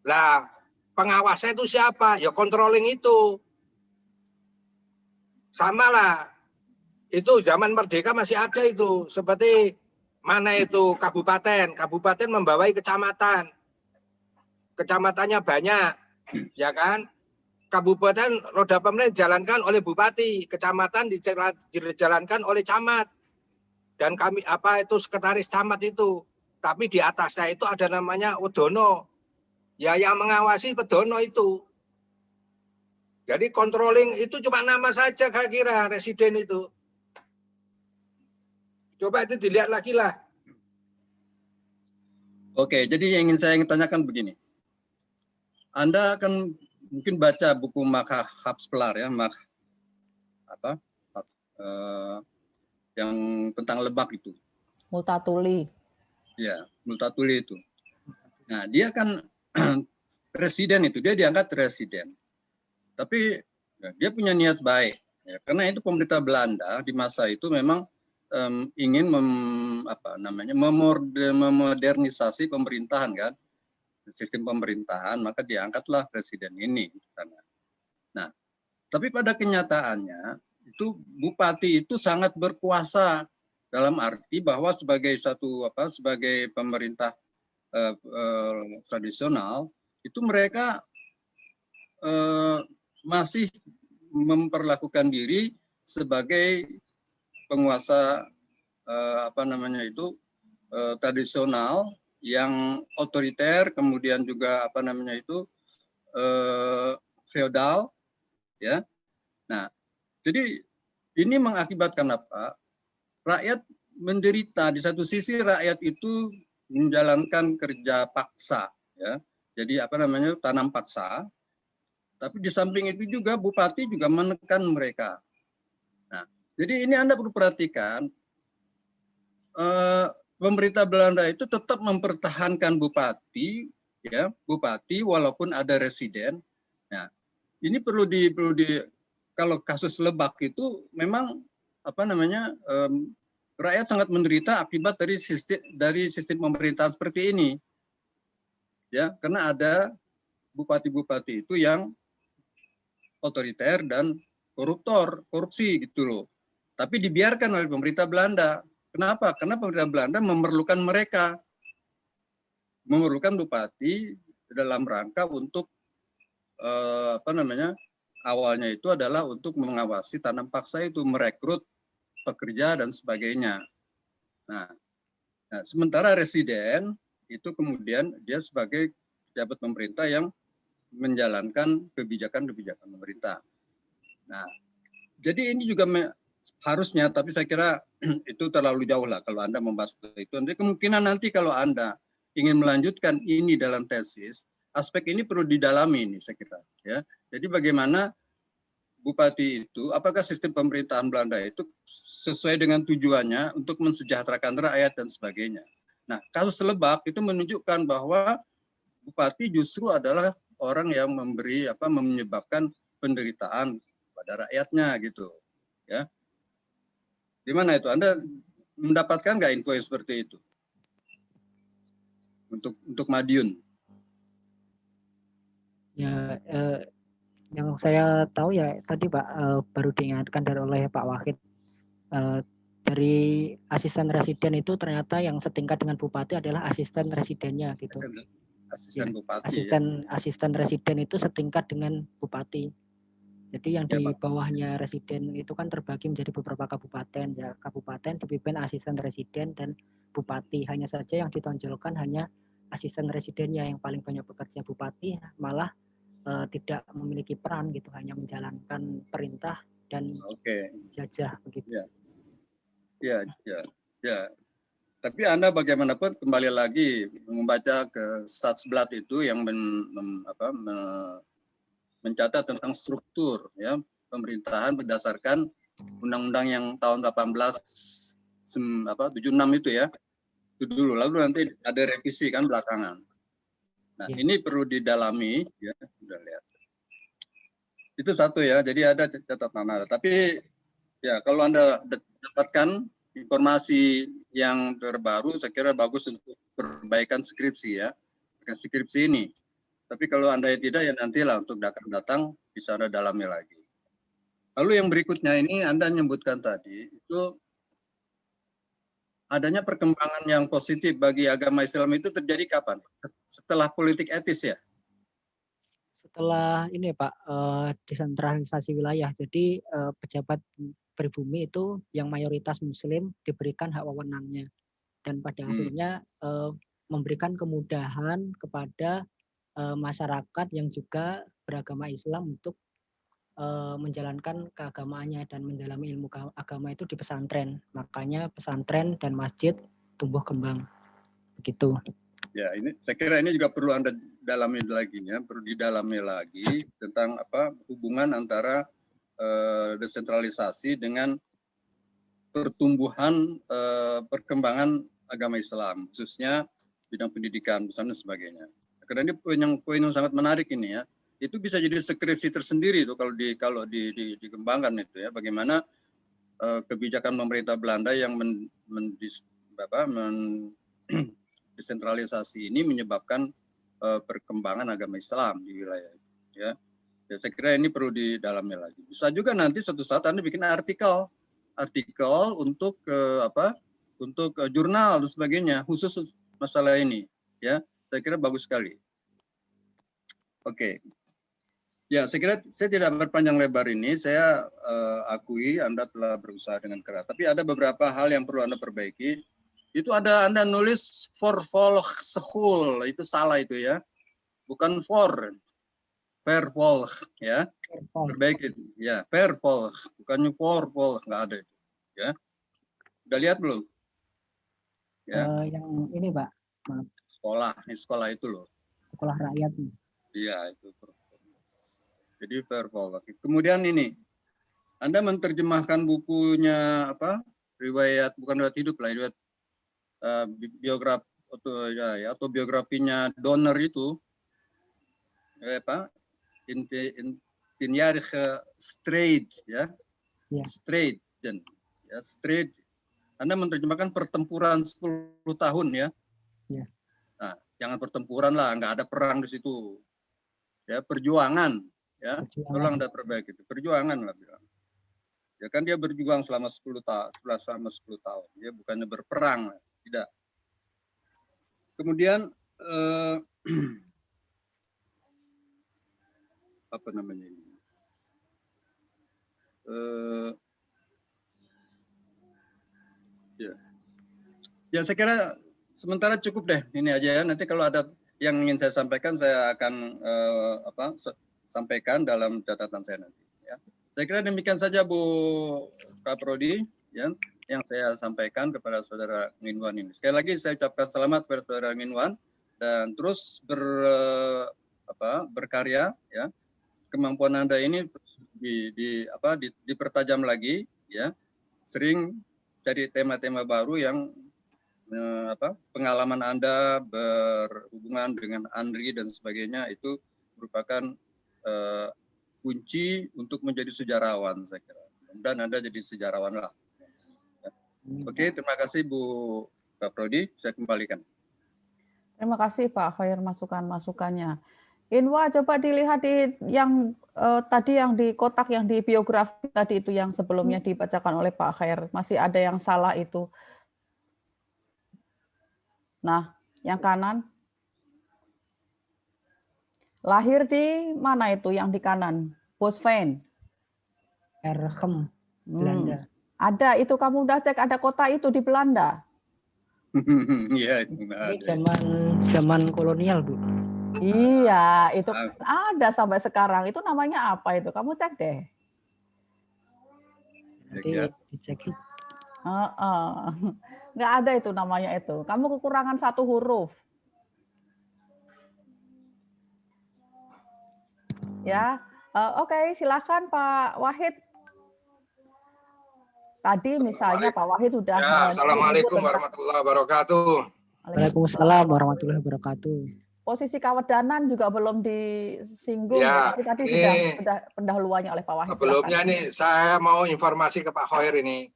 Lah, pengawasnya itu siapa? Ya controlling itu. Sama lah. Itu zaman merdeka masih ada itu. Seperti mana itu kabupaten. Kabupaten membawai kecamatan. Kecamatannya banyak. Ya kan? Kabupaten roda pemerintahan dijalankan oleh bupati. Kecamatan dijalankan oleh camat. Dan kami sekretaris camat itu. Tapi di atasnya itu ada namanya Wedono. Ya yang mengawasi Wedono itu. Jadi controlling itu cuma nama saja kira residen itu. Coba itu dilihat lagi lah. Oke, jadi yang ingin saya tanyakan begini. Anda akan mungkin baca buku Mark Habspelar ya, yang tentang lebak itu. Multatuli. Ya, Multatuli itu. Nah, dia kan presiden itu, dia diangkat presiden. Tapi ya, dia punya niat baik. Ya, karena itu pemerintah Belanda di masa itu memang ingin memodernisasi pemerintahan kan, sistem pemerintahan, maka diangkatlah presiden ini. Nah, tapi pada kenyataannya itu bupati itu sangat berkuasa dalam arti bahwa sebagai sebagai pemerintah tradisional itu mereka masih memperlakukan diri sebagai penguasa tradisional yang otoriter, kemudian juga feodal, ya. Nah, jadi ini mengakibatkan apa? Rakyat menderita. Di satu sisi rakyat itu menjalankan kerja paksa, ya. Jadi tanam paksa. Tapi di samping itu juga bupati juga menekan mereka. Nah, jadi ini Anda perlu perhatikan, pemerintah Belanda itu tetap mempertahankan bupati, ya, bupati walaupun ada residen. Nah, ini perlu kalau kasus Lebak itu memang rakyat sangat menderita akibat dari sistem pemerintahan seperti ini, ya, karena ada bupati-bupati itu yang otoriter dan korupsi gitu loh. Tapi dibiarkan oleh pemerintah Belanda. Kenapa? Karena pemerintah Belanda memerlukan mereka. Memerlukan bupati dalam rangka untuk awalnya itu adalah untuk mengawasi tanam paksa itu, merekrut pekerja dan sebagainya. Nah, sementara residen itu kemudian dia sebagai pejabat pemerintah yang menjalankan kebijakan-kebijakan pemerintah. Nah, jadi ini juga harusnya, tapi saya kira itu terlalu jauh lah kalau Anda membahas itu. Nanti kemungkinan nanti kalau Anda ingin melanjutkan ini dalam tesis, aspek ini perlu didalami ini saya kira. Ya, jadi bagaimana bupati itu, apakah sistem pemerintahan Belanda itu sesuai dengan tujuannya untuk mensejahterakan rakyat dan sebagainya. Nah, kasus Lebak itu menunjukkan bahwa bupati justru adalah orang yang menyebabkan penderitaan pada rakyatnya gitu, ya. Di mana itu Anda mendapatkan nggak info yang seperti itu untuk Madiun? Ya, yang saya tahu ya tadi Pak, baru diingatkan oleh Pak Wahid, dari asisten residen itu ternyata yang setingkat dengan bupati adalah asisten residennya gitu. Asisten bupati. Asisten residen itu setingkat dengan bupati. Jadi yang Ya, di Pak. bawahnya residen itu kan terbagi menjadi beberapa kabupaten ya. Kabupaten dipimpin asisten residen dan bupati. Hanya saja yang ditonjolkan hanya asisten residennya yang paling banyak bekerja. Bupati malah tidak memiliki peran gitu, hanya menjalankan perintah dan jajah begitu. Ya. Tapi Anda bagaimanapun kembali lagi membaca ke Statsblad itu yang mencatat tentang struktur ya pemerintahan berdasarkan undang-undang yang tahun 1876 itu ya. Itu dulu, lalu nanti ada revisi kan belakangan. Nah, ini perlu didalami ya, sudah lihat. Itu satu ya, jadi ada catatan Anda. Tapi ya kalau Anda dapatkan informasi yang terbaru, saya kira bagus untuk perbaikan skripsi ya, skripsi ini. Tapi kalau Anda tidak, ya nantilah untuk datang bisa Anda dalami lagi. Lalu yang berikutnya ini Anda menyebutkan tadi, itu adanya perkembangan yang positif bagi agama Islam itu terjadi kapan? Setelah politik etis ya? Setelah ini Pak, desentralisasi wilayah. Jadi pejabat pribumi itu yang mayoritas Muslim diberikan hak wewenangnya. Dan pada akhirnya memberikan kemudahan kepada masyarakat yang juga beragama Islam untuk menjalankan keagamaannya dan mendalami ilmu agama itu di pesantren. Makanya pesantren dan masjid tumbuh kembang. Begitu. Ya, ini saya kira ini juga perlu Anda dalami lagi ya, perlu didalami lagi tentang hubungan antara desentralisasi dengan pertumbuhan perkembangan agama Islam, khususnya bidang pendidikan dan sebagainya. Karena ini poin yang sangat menarik ini ya. Itu bisa jadi skripsi tersendiri tuh kalau dikembangkan itu ya. Bagaimana kebijakan pemerintah Belanda yang desentralisasi ini menyebabkan perkembangan agama Islam di wilayah itu ya. Ya, saya kira ini perlu didalami lagi. Bisa juga nanti suatu saat Anda bikin artikel untuk untuk jurnal dan sebagainya khusus masalah ini ya. Saya kira bagus sekali. Oke. Ya, saya kira saya tidak berpanjang lebar ini. Saya akui Anda telah berusaha dengan keras. Tapi ada beberapa hal yang perlu Anda perbaiki. Itu ada Anda nulis Vervolg, itu salah itu ya. Bukan Vervolg ya. Perbaiki ya, Vervolg, bukannya Vervolg, nggak ada itu ya. Udah lihat belum? Ya. Yang ini Pak, maaf. Sekolah itu loh. Sekolah rakyat. Iya, itu. Jadi Vervolg. Kemudian ini, Anda menerjemahkan bukunya riwayat, bukan riwayat hidup lah, riwayat biografi atau biografinya Donner itu, Intinjarige Strijd ya, Strijd ya, Strijd. Anda menerjemahkan pertempuran 10 tahun ya. Nah, jangan pertempuran lah, nggak ada perang di situ. Ya, perjuangan ya. Tolong Anda perbaiki itu, perjuangan lah bilang. Ya kan dia berjuang selama 10 tahun. Ya bukannya berperang, tidak. Kemudian apa namanya ini? Ya saya kira sementara cukup deh ini aja ya. Nanti kalau ada yang ingin saya sampaikan saya akan sampaikan dalam catatan saya nanti. Ya. Saya kira demikian saja Bu Kaprodi ya yang saya sampaikan kepada Saudara Nginwan ini. Sekali lagi saya ucapkan selamat kepada Saudara Nginwan dan terus berkarya ya. Kemampuan Anda ini dipertajam lagi ya. Sering cari tema-tema baru yang pengalaman Anda berhubungan dengan Andri dan sebagainya itu merupakan kunci untuk menjadi sejarawan saya kira. Dan Anda jadi sejarawan lah. Ya. Oke, terima kasih Bu Kaprodi, saya kembalikan. Terima kasih Pak Khair masukan-masukannya. Inwa, coba dilihat di yang tadi yang di kotak yang di biografi tadi itu yang sebelumnya dibacakan oleh Pak Khair. Masih ada yang salah itu. Nah, yang kanan. Lahir di mana itu yang di kanan? Bosveen. Erchem, Belanda. Ada, itu kamu udah cek ada kota itu di Belanda? Iya, itu nggak Ini ada. zaman kolonial, Bu. Iya, itu ada sampai sekarang. Itu namanya apa itu? Kamu cek deh. Nanti dicek. Nggak ada itu namanya itu. Kamu kekurangan satu huruf. Ya, oke, silakan Pak Wahid. Tadi misalnya Pak Wahid sudah Ya, Assalamualaikum tentang warahmatullahi wabarakatuh. Waalaikumsalam warahmatullahi wabarakatuh. posisi kewedanan juga belum disinggung Ya, tapi tadi ini sudah pendahuluannya oleh Pak Wahid. sebelumnya nih saya mau informasi ke Pak Khair ini.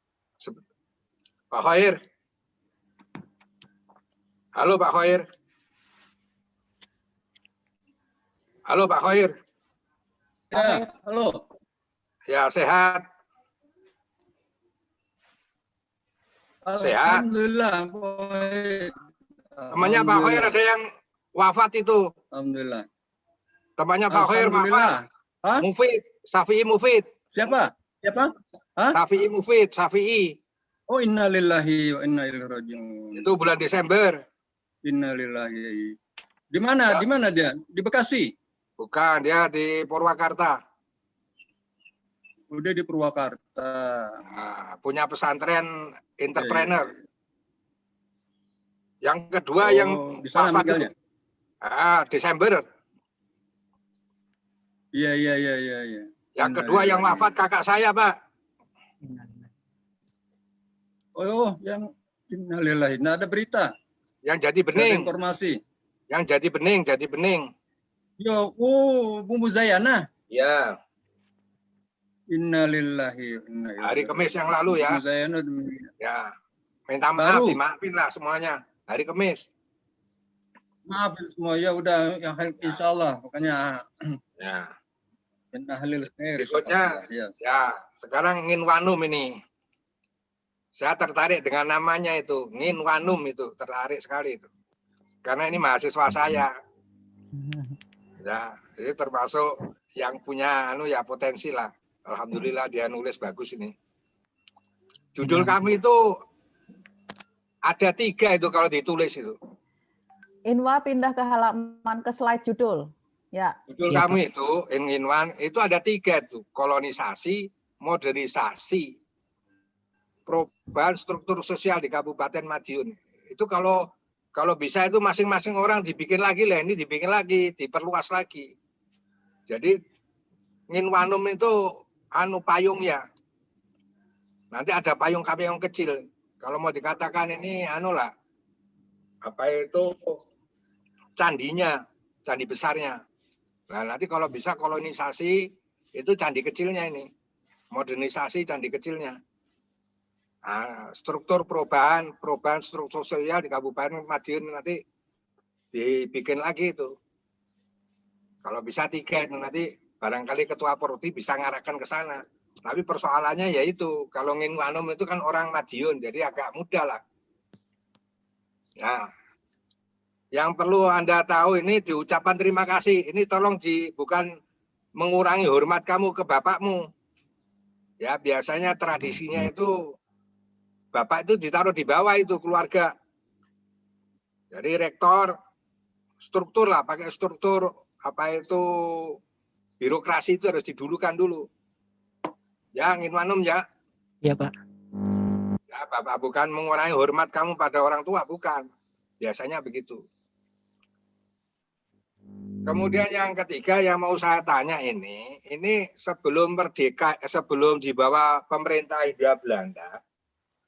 Pak Khair. Halo Pak Khair. Halo Pak Khair. Ya, halo. Ya, sehat. Sehat. Alhamdulillah. Temannya Pak Khair ada yang wafat itu. Alhamdulillah. Temannya Pak Khair wafat. Mufid, Syafi'i Mufid. Siapa? Siapa? Syafi'i Mufid, Syafi'i. Oh, innalillahi wa inna ilaihi raji'un. Itu bulan Desember. Innalillahi. Di mana? Ya. Di mana dia? Di Bekasi? Bukan, dia di Purwakarta. Udah di Purwakarta. Nah, punya pesantren entrepreneur. Ya. Yang kedua yang di sana meninggalnya. Desember. Iya. Yang kedua yang wafat kakak saya, Pak. Oh, yang innalillahi. Nah, ada berita. Yang jadi bening. Ada informasi. Yang jadi bening. Yo, Bumbu Zayana. Ya. Innalillahi. Hari Kamis yang lalu ya. Bumbu Zayana. Ya. Minta maaf, dimaafin lah semuanya. Hari Kamis. Maaf semua ya udah yang insya Allah pokoknya. Ya. Berikutnya, ya sekarang Nginwanum ini. Saya tertarik dengan namanya itu, Nginwanum itu, tertarik sekali itu. Karena ini mahasiswa saya. Ya, ini termasuk yang punya potensi lah. Alhamdulillah dia nulis bagus ini. Judul kami itu ada 3 itu kalau ditulis itu. Inwa pindah ke halaman ke slide judul. Ya. Judul kami itu Inwan itu ada 3 tuh, kolonisasi, modernisasi, perubahan struktur sosial di Kabupaten Madiun. Itu kalau bisa itu masing-masing orang dibikin lagi lah, ini dibikin lagi, diperluas lagi. Jadi Nginwanum itu payung ya. Nanti ada payung kecil. Kalau mau dikatakan ini candinya, candi besarnya. Nah, nanti kalau bisa kolonisasi itu candi kecilnya ini. Modernisasi candi kecilnya. Nah, struktur perubahan struktur sosial di Kabupaten Madiun nanti dibikin lagi itu. Kalau bisa 3 itu nanti barangkali Ketua Porti bisa ngarahkan ke sana. Tapi persoalannya yaitu kalau Nginwanum itu kan orang Madiun, jadi agak mudah lah. Ya, yang perlu Anda tahu ini di ucapan terima kasih. Ini tolong bukan mengurangi hormat kamu ke bapakmu. Ya, biasanya tradisinya itu bapak itu ditaruh di bawah itu keluarga. Jadi rektor struktur lah, pakai struktur birokrasi itu harus didulukan dulu. Ya, Nginwanum ya. Iya, Pak. Ya, Bapak bukan mengurangi hormat kamu pada orang tua, bukan. Biasanya begitu. Kemudian yang ketiga yang mau saya tanya ini sebelum merdeka, sebelum di bawah pemerintah Hindia Belanda,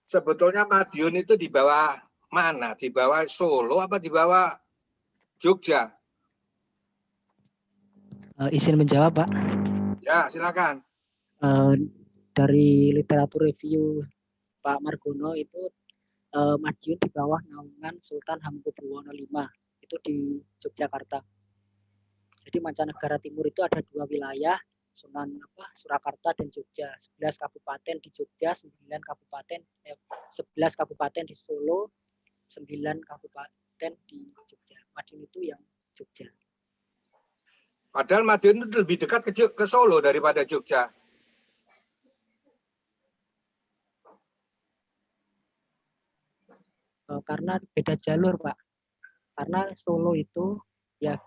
sebetulnya Madiun itu di bawah mana? Di bawah Solo apa di bawah Jogja? Izin menjawab, Pak. Ya, silakan. Dari literatur review Pak Margono itu Madiun di bawah naungan Sultan Hamengkubuwono V itu di Yogyakarta. Jadi mancanegara timur itu ada 2 wilayah, Surakarta dan Jogja. 11 kabupaten di Jogja, 11 kabupaten di Solo, 9 kabupaten di Jogja. Madiun itu yang Jogja. Padahal Madiun itu lebih dekat ke Solo daripada Jogja. Karena beda jalur, Pak. Karena Solo itu ya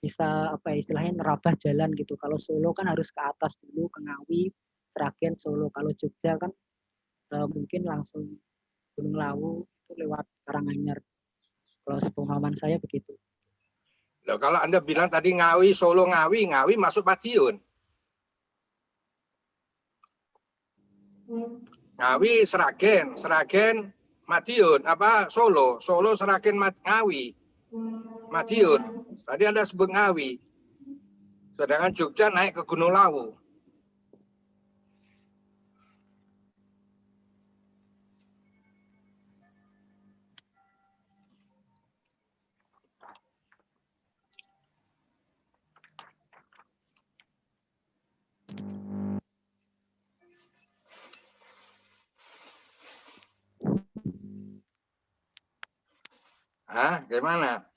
bisa istilahnya nerabah jalan gitu. Kalau Solo kan harus ke atas dulu, ke Ngawi, Sragen, Solo. Kalau Jogja kan mungkin langsung Gunung Lawu itu lewat Karanganyar. Kalau sepemahaman saya begitu. Loh, kalau Anda bilang tadi Ngawi, Solo, Ngawi masuk Madiun. Ngawi, Sragen, Madiun, Solo, Sragen, Ngawi, Madiun. Tadi Anda sebut Ngawi. Sedangkan Jogja naik ke Gunung Lawu. Gimana?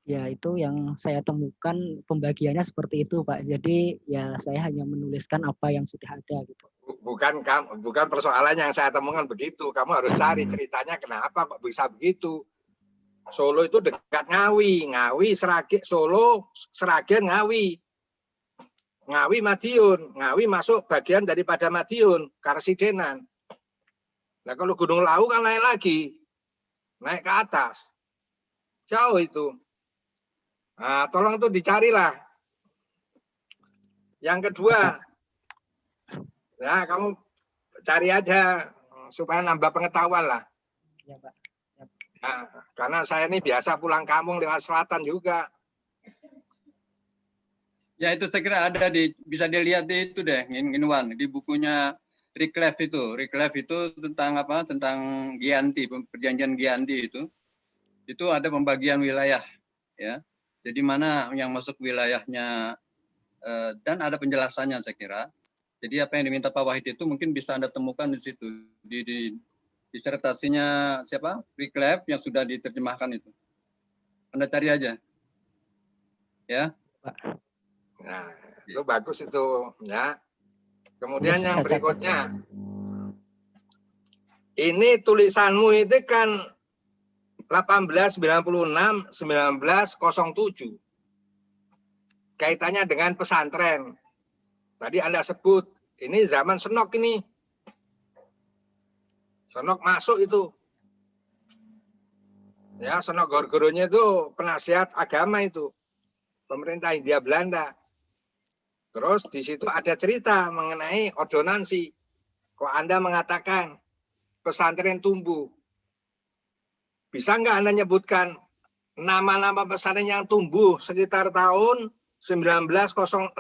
Ya, itu yang saya temukan pembagiannya seperti itu, Pak. Jadi ya saya hanya menuliskan apa yang sudah ada gitu. Bukan persoalan yang saya temukan begitu. Kamu harus cari ceritanya kenapa kok bisa begitu. Solo itu dekat Ngawi, Sragen, Solo, Sragen, Ngawi. Ngawi, Madiun. Ngawi masuk bagian daripada Madiun, Karesidenan. Nah, kalau Gunung Lawu kan lain lagi. Naik ke atas. Jauh itu. Nah, tolong tuh dicarilah. Yang kedua, ya kamu cari aja supaya nambah pengetahuan lah. Ya, Pak. Ya. Nah, karena saya ini biasa pulang kampung lewat selatan juga. Ya itu saya kira ada bisa dilihat di itu deh, Inwan, di bukunya Reclave itu tentang tentang Giyanti, perjanjian Giyanti itu ada pembagian wilayah, ya. Jadi mana yang masuk wilayahnya dan ada penjelasannya saya kira. Jadi apa yang diminta Pak Wahid itu mungkin bisa Anda temukan di situ di disertasinya siapa? Reclave yang sudah diterjemahkan itu. Anda cari aja, ya. Nah, itu bagus itu, ya. Kemudian yang berikutnya, ini tulisanmu itu kan 1896 1907. Kaitannya dengan pesantren. Tadi Anda sebut, ini zaman Senok ini. Senok masuk itu. Ya, Senok Gorgoronya itu penasihat agama itu. Pemerintah Hindia Belanda. Terus di situ ada cerita mengenai ordonansi. Kok Anda mengatakan pesantren tumbuh? Bisa nggak Anda nyebutkan nama-nama pesantren yang tumbuh sekitar tahun 1896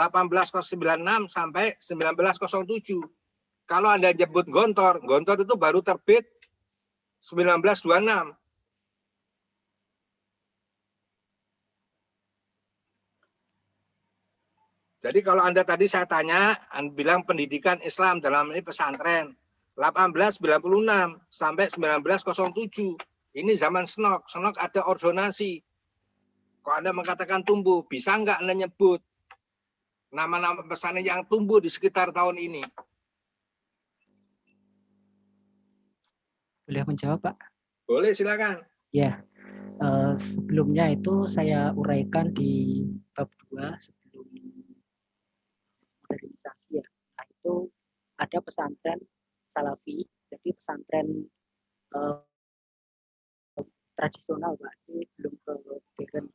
sampai 1907? Kalau Anda nyebut Gontor itu baru terbit 1926. Jadi kalau Anda tadi saya tanya, Anda bilang pendidikan Islam dalam ini pesantren 1896 sampai 1907. Ini zaman Senok. Senok ada ordonansi. Kalau Anda mengatakan tumbuh, bisa nggak Anda nyebut nama-nama pesantren yang tumbuh di sekitar tahun ini? Boleh menjawab, Pak? Boleh, silakan. Ya, sebelumnya itu saya uraikan di bab 2 sebelum modernisasi ya. Nah, itu ada pesantren Salafi, jadi pesantren tradisional, Pak. Ini belum ke modern.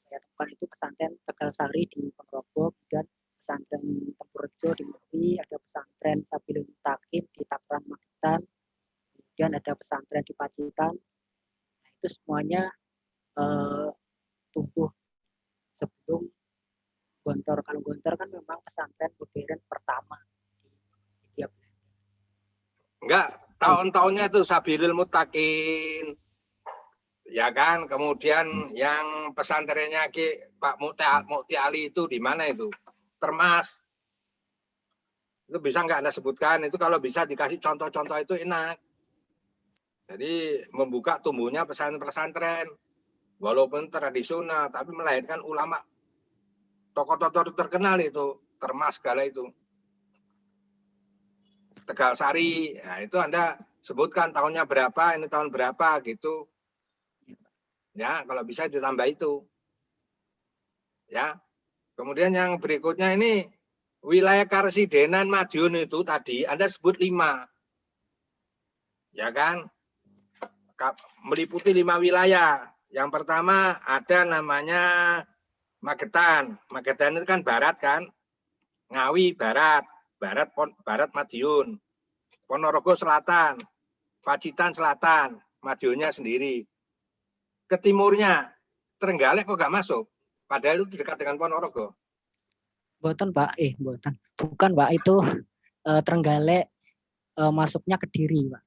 Saya temukan itu pesantren Tegal Sari di Ponorogo, dan pesantren Tempurrejo di Merapi, ada pesantren Sabilul Mutakin di Tangerang Magetan, kemudian ada pesantren di Pacitan. Nah, itu semuanya tumbuh sebelum Gontor. Kalau Gontor kan memang pesantren modern pertama di Hindia Belanda. Enggak, tahun-tahunnya itu Sabilul Mutakin, Ya kan, kemudian yang pesantrennya Pak Mukti Ali itu di mana itu? Termas. Itu bisa nggak Anda sebutkan? Itu kalau bisa dikasih contoh-contoh itu enak. Jadi membuka tumbuhnya pesantren-pesantren, walaupun tradisional, tapi melahirkan ulama, tokoh-tokoh terkenal itu, Termas segala itu. Tegal Sari, ya itu Anda sebutkan tahunnya berapa, ini tahun berapa gitu. Ya, kalau bisa ditambah itu. Ya. Kemudian yang berikutnya ini wilayah Karesidenan Madiun itu tadi Anda sebut 5. Ya kan? Meliputi 5 wilayah. Yang pertama ada namanya Magetan. Magetan itu kan barat kan? Ngawi barat, barat Madiun. Ponorogo selatan, Pacitan selatan, Madiunnya sendiri. Ke timurnya Trenggalek kok nggak masuk? Padahal itu dekat dengan Ponorogo. Bukan Pak, bukan Pak, itu Trenggalek masuknya Kediri Pak.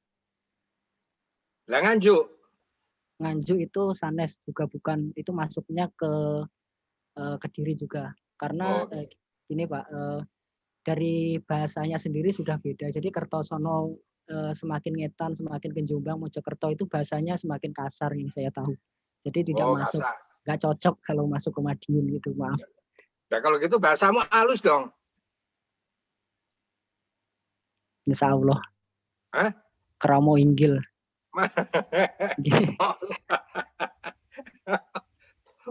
Lah Nganjuk itu sanes juga bukan, itu masuknya ke Kediri juga. Karena ini Pak, dari bahasanya sendiri sudah beda. Jadi Kertosono semakin ngetan, semakin ke Jombang, Mojokerto itu bahasanya semakin kasar yang saya tahu. Jadi tidak masuk, nggak cocok kalau masuk ke Madiun gitu, maaf. Nah kalau gitu bahasamu halus dong. Insya Allah. Hah? Keramo Inggil.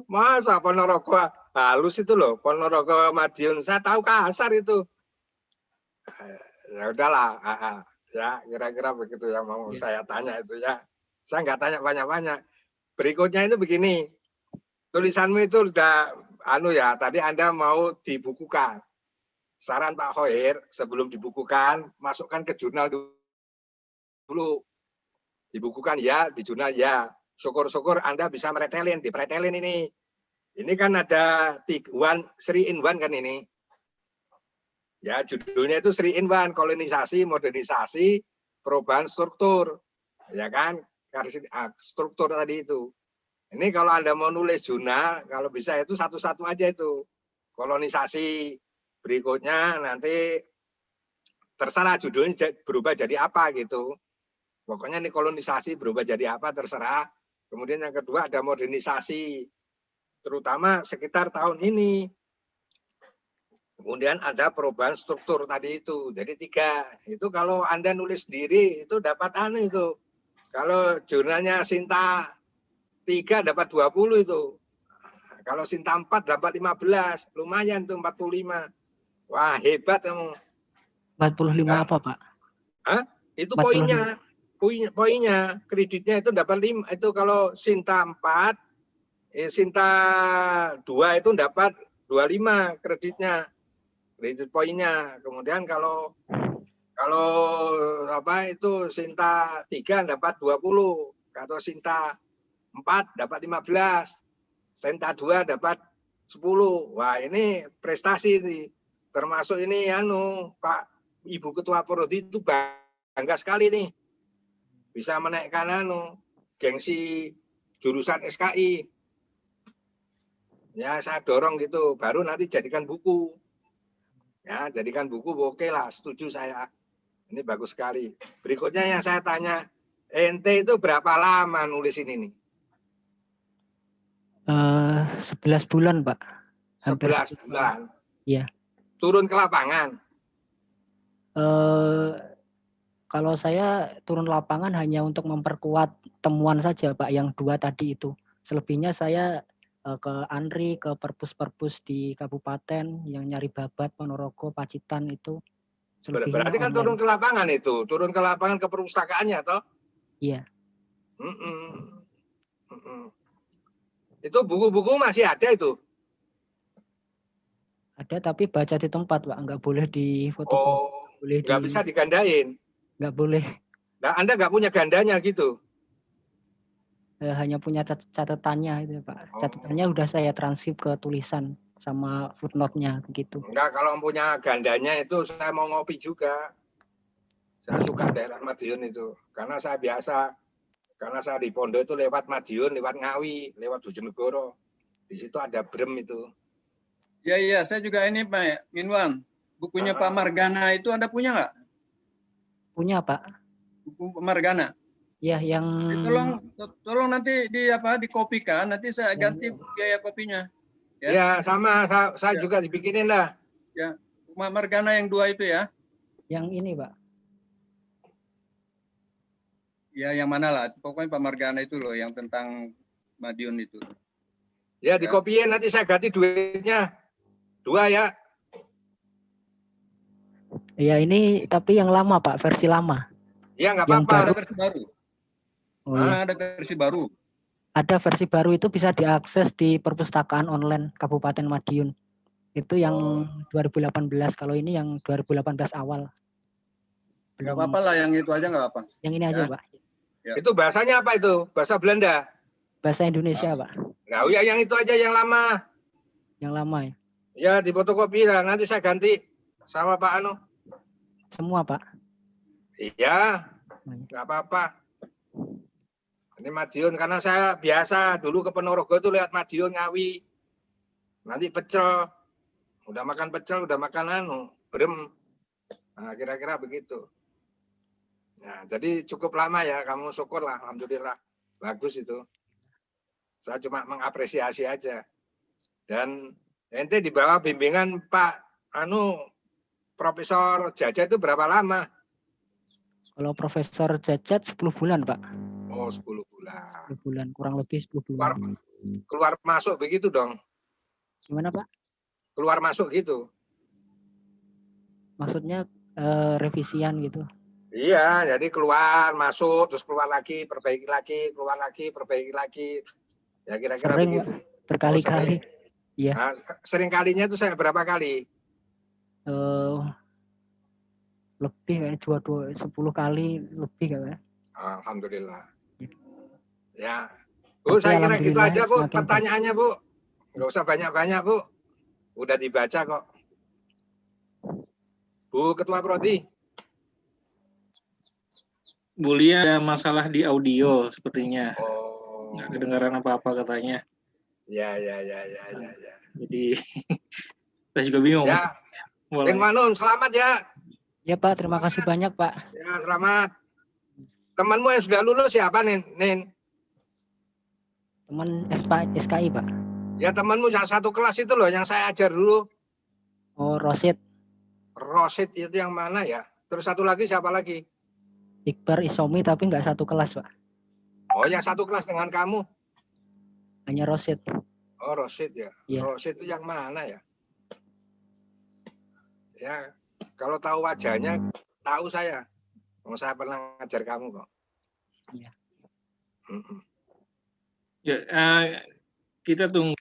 Masa Ponorogo halus itu loh, Ponorogo Madiun. Saya tahu kasar itu. Ya udahlah, ya kira-kira begitu yang mau saya tanya itu ya. Saya nggak tanya banyak-banyak. Berikutnya itu begini, tulisanmu itu sudah ya, tadi Anda mau dibukukan. Saran Pak Khoir, sebelum dibukukan, masukkan ke jurnal dulu. Dibukukan ya, di jurnal ya. Syukur-syukur Anda bisa dipretelin ini. Ini kan ada 3 in 1 kan ini. Ya, judulnya itu 3 in 1, kolonisasi, modernisasi, perubahan struktur. Ya kan? Struktur tadi itu. Ini kalau Anda mau nulis jurnal, kalau bisa itu satu-satu aja itu. Kolonisasi, berikutnya nanti terserah judulnya berubah jadi apa gitu. Pokoknya ini kolonisasi berubah jadi apa terserah. Kemudian yang kedua ada modernisasi, terutama sekitar tahun ini. Kemudian ada perubahan struktur tadi itu. Jadi 3. Itu kalau Anda nulis sendiri itu dapat itu. Kalau jurnalnya Sinta 3 dapat 20 itu. Kalau Sinta 4 dapat 15. Lumayan tuh 45. Wah, hebat kamu. 45 apa, Pak? Itu poinnya. Poinnya, kreditnya itu dapat 5. Itu kalau Sinta 4, Sinta 2 itu dapat 25 kreditnya. Kredit poinnya. Kemudian kalau itu Sinta 3 dapat 20. Atau Sinta 4 dapat 15. Sinta 2 dapat 10. Wah, ini prestasi ini. Termasuk ini Pak Ibu Ketua Prodi itu bangga sekali nih. Bisa menaikkan gengsi jurusan SKI. Ya, saya dorong gitu. Baru nanti jadikan buku. Ya, jadikan buku oke lah, setuju saya. Ini bagus sekali. Berikutnya yang saya tanya, ente itu berapa lama nulis ini nih? 11 bulan, Pak. Hampir 11 bulan. Iya. Turun ke lapangan? Kalau saya turun lapangan hanya untuk memperkuat temuan saja, Pak, yang 2 tadi itu. Selebihnya saya ke ANRI, ke perpus-perpus di kabupaten yang nyari babat, Ponorogo, Pacitan itu. Berarti kan turun ke lapangan itu, turun ke lapangan ke perpustakaannya, toh? Iya. Itu buku-buku masih ada itu? Ada, tapi baca di tempat, Pak. Nggak boleh di foto. Nggak bisa digandain? Nggak boleh. Nah, Anda nggak punya gandanya gitu? Hanya punya catatannya itu, Pak. Catatannya udah saya transkrip ke tulisan sama footnote-nya begitu. Enggak, kalau punya gandanya itu saya mau ngopi juga. Saya suka daerah Madiun itu. Karena saya biasa Karena saya di Pondok itu lewat Madiun, lewat Ngawi, lewat Bojonegoro. Di situ ada brem itu. Iya, saya juga ini Pak Minwan. Bukunya Pak Margana itu Anda punya nggak? Punya, Pak. Buku Pak Margana. Ya, yang Tolong nanti dikopikan, nanti saya ganti biaya kopinya. Ya, sama. Saya juga dibikinin lah. Ya, Pak Margana yang 2 itu ya. yang ini, Pak. Ya, yang mana lah. Pokoknya Pak Margana itu loh, yang tentang Madiun itu. Ya, dikopiin nanti saya ganti duitnya. 2 ya. Ya, ini tapi yang lama, Pak, versi lama. Ya, nggak Yang apa-apa. Ada versi baru. Oh, ya. Ada versi baru. Ada versi baru itu bisa diakses di perpustakaan online Kabupaten Madiun. Itu yang 2018, kalau ini yang 2018 awal. Nggak apa-apa lah, yang itu aja nggak apa. Yang ini aja, Pak. Ya. Itu bahasanya apa itu? Bahasa Belanda? Bahasa Indonesia, Pak. Nah, ya yang itu aja yang lama. Yang lama ya. Ya, di fotokopi lah. Nanti saya ganti sama Pak Anu. Semua, Pak. Iya, nggak apa-apa. Ini Madiun, karena saya biasa dulu ke Ponorogo itu lewat Madiun, Ngawi. Nanti pecel. Udah makan pecel, udah makan brem. Nah, kira-kira begitu. Nah, jadi cukup lama ya, kamu syukur lah, alhamdulillah. Bagus itu. Saya cuma mengapresiasi aja. Dan ente di bawah bimbingan Pak Profesor Jaja itu berapa lama? Kalau Profesor Jajat 10 bulan, Pak. Oh, 10 bulan. 10 bulan, kurang lebih 10 bulan. Keluar masuk begitu dong. Gimana, Pak? Keluar masuk gitu. Maksudnya revisian gitu. Iya, jadi keluar, masuk, terus keluar lagi, perbaiki lagi, keluar lagi, perbaiki lagi. Ya kira-kira Sering, begitu. Pak. Berkali-kali. Iya. Nah, sering kalinya itu saya berapa kali? Lebih kayak 10 kali lebih kayak. Alhamdulillah. Ya. Tapi Bu, saya kira gitu alhamdulillah aja, Bu. semakin Pertanyaannya, Bu. Nggak usah banyak-banyak, Bu. Udah dibaca kok. Bu Ketua Prodi. Bu Lia ada masalah di audio sepertinya. Oh. Nggak kedengaran apa-apa katanya. Ya. Jadi saya juga bingung. Ya. Mulai. Ning Manun, selamat ya. Ya, Pak, terima kasih banyak, Pak. Ya, selamat. Temanmu yang sudah lulus siapa, Nin? Teman SKI, Pak. Ya, temanmu yang satu kelas itu loh, yang saya ajar dulu. Oh, Rosid. Rosid itu yang mana ya? Terus satu lagi siapa lagi? Iqbar Isomi, tapi nggak satu kelas, Pak. Oh, yang satu kelas dengan kamu? Hanya Rosid. Oh, Rosid ya. Iya. Rosid itu yang mana ya? Ya, kalau tahu wajahnya, tahu saya. Saya pernah ngajar kamu kok. Iya. Ya, kita tunggu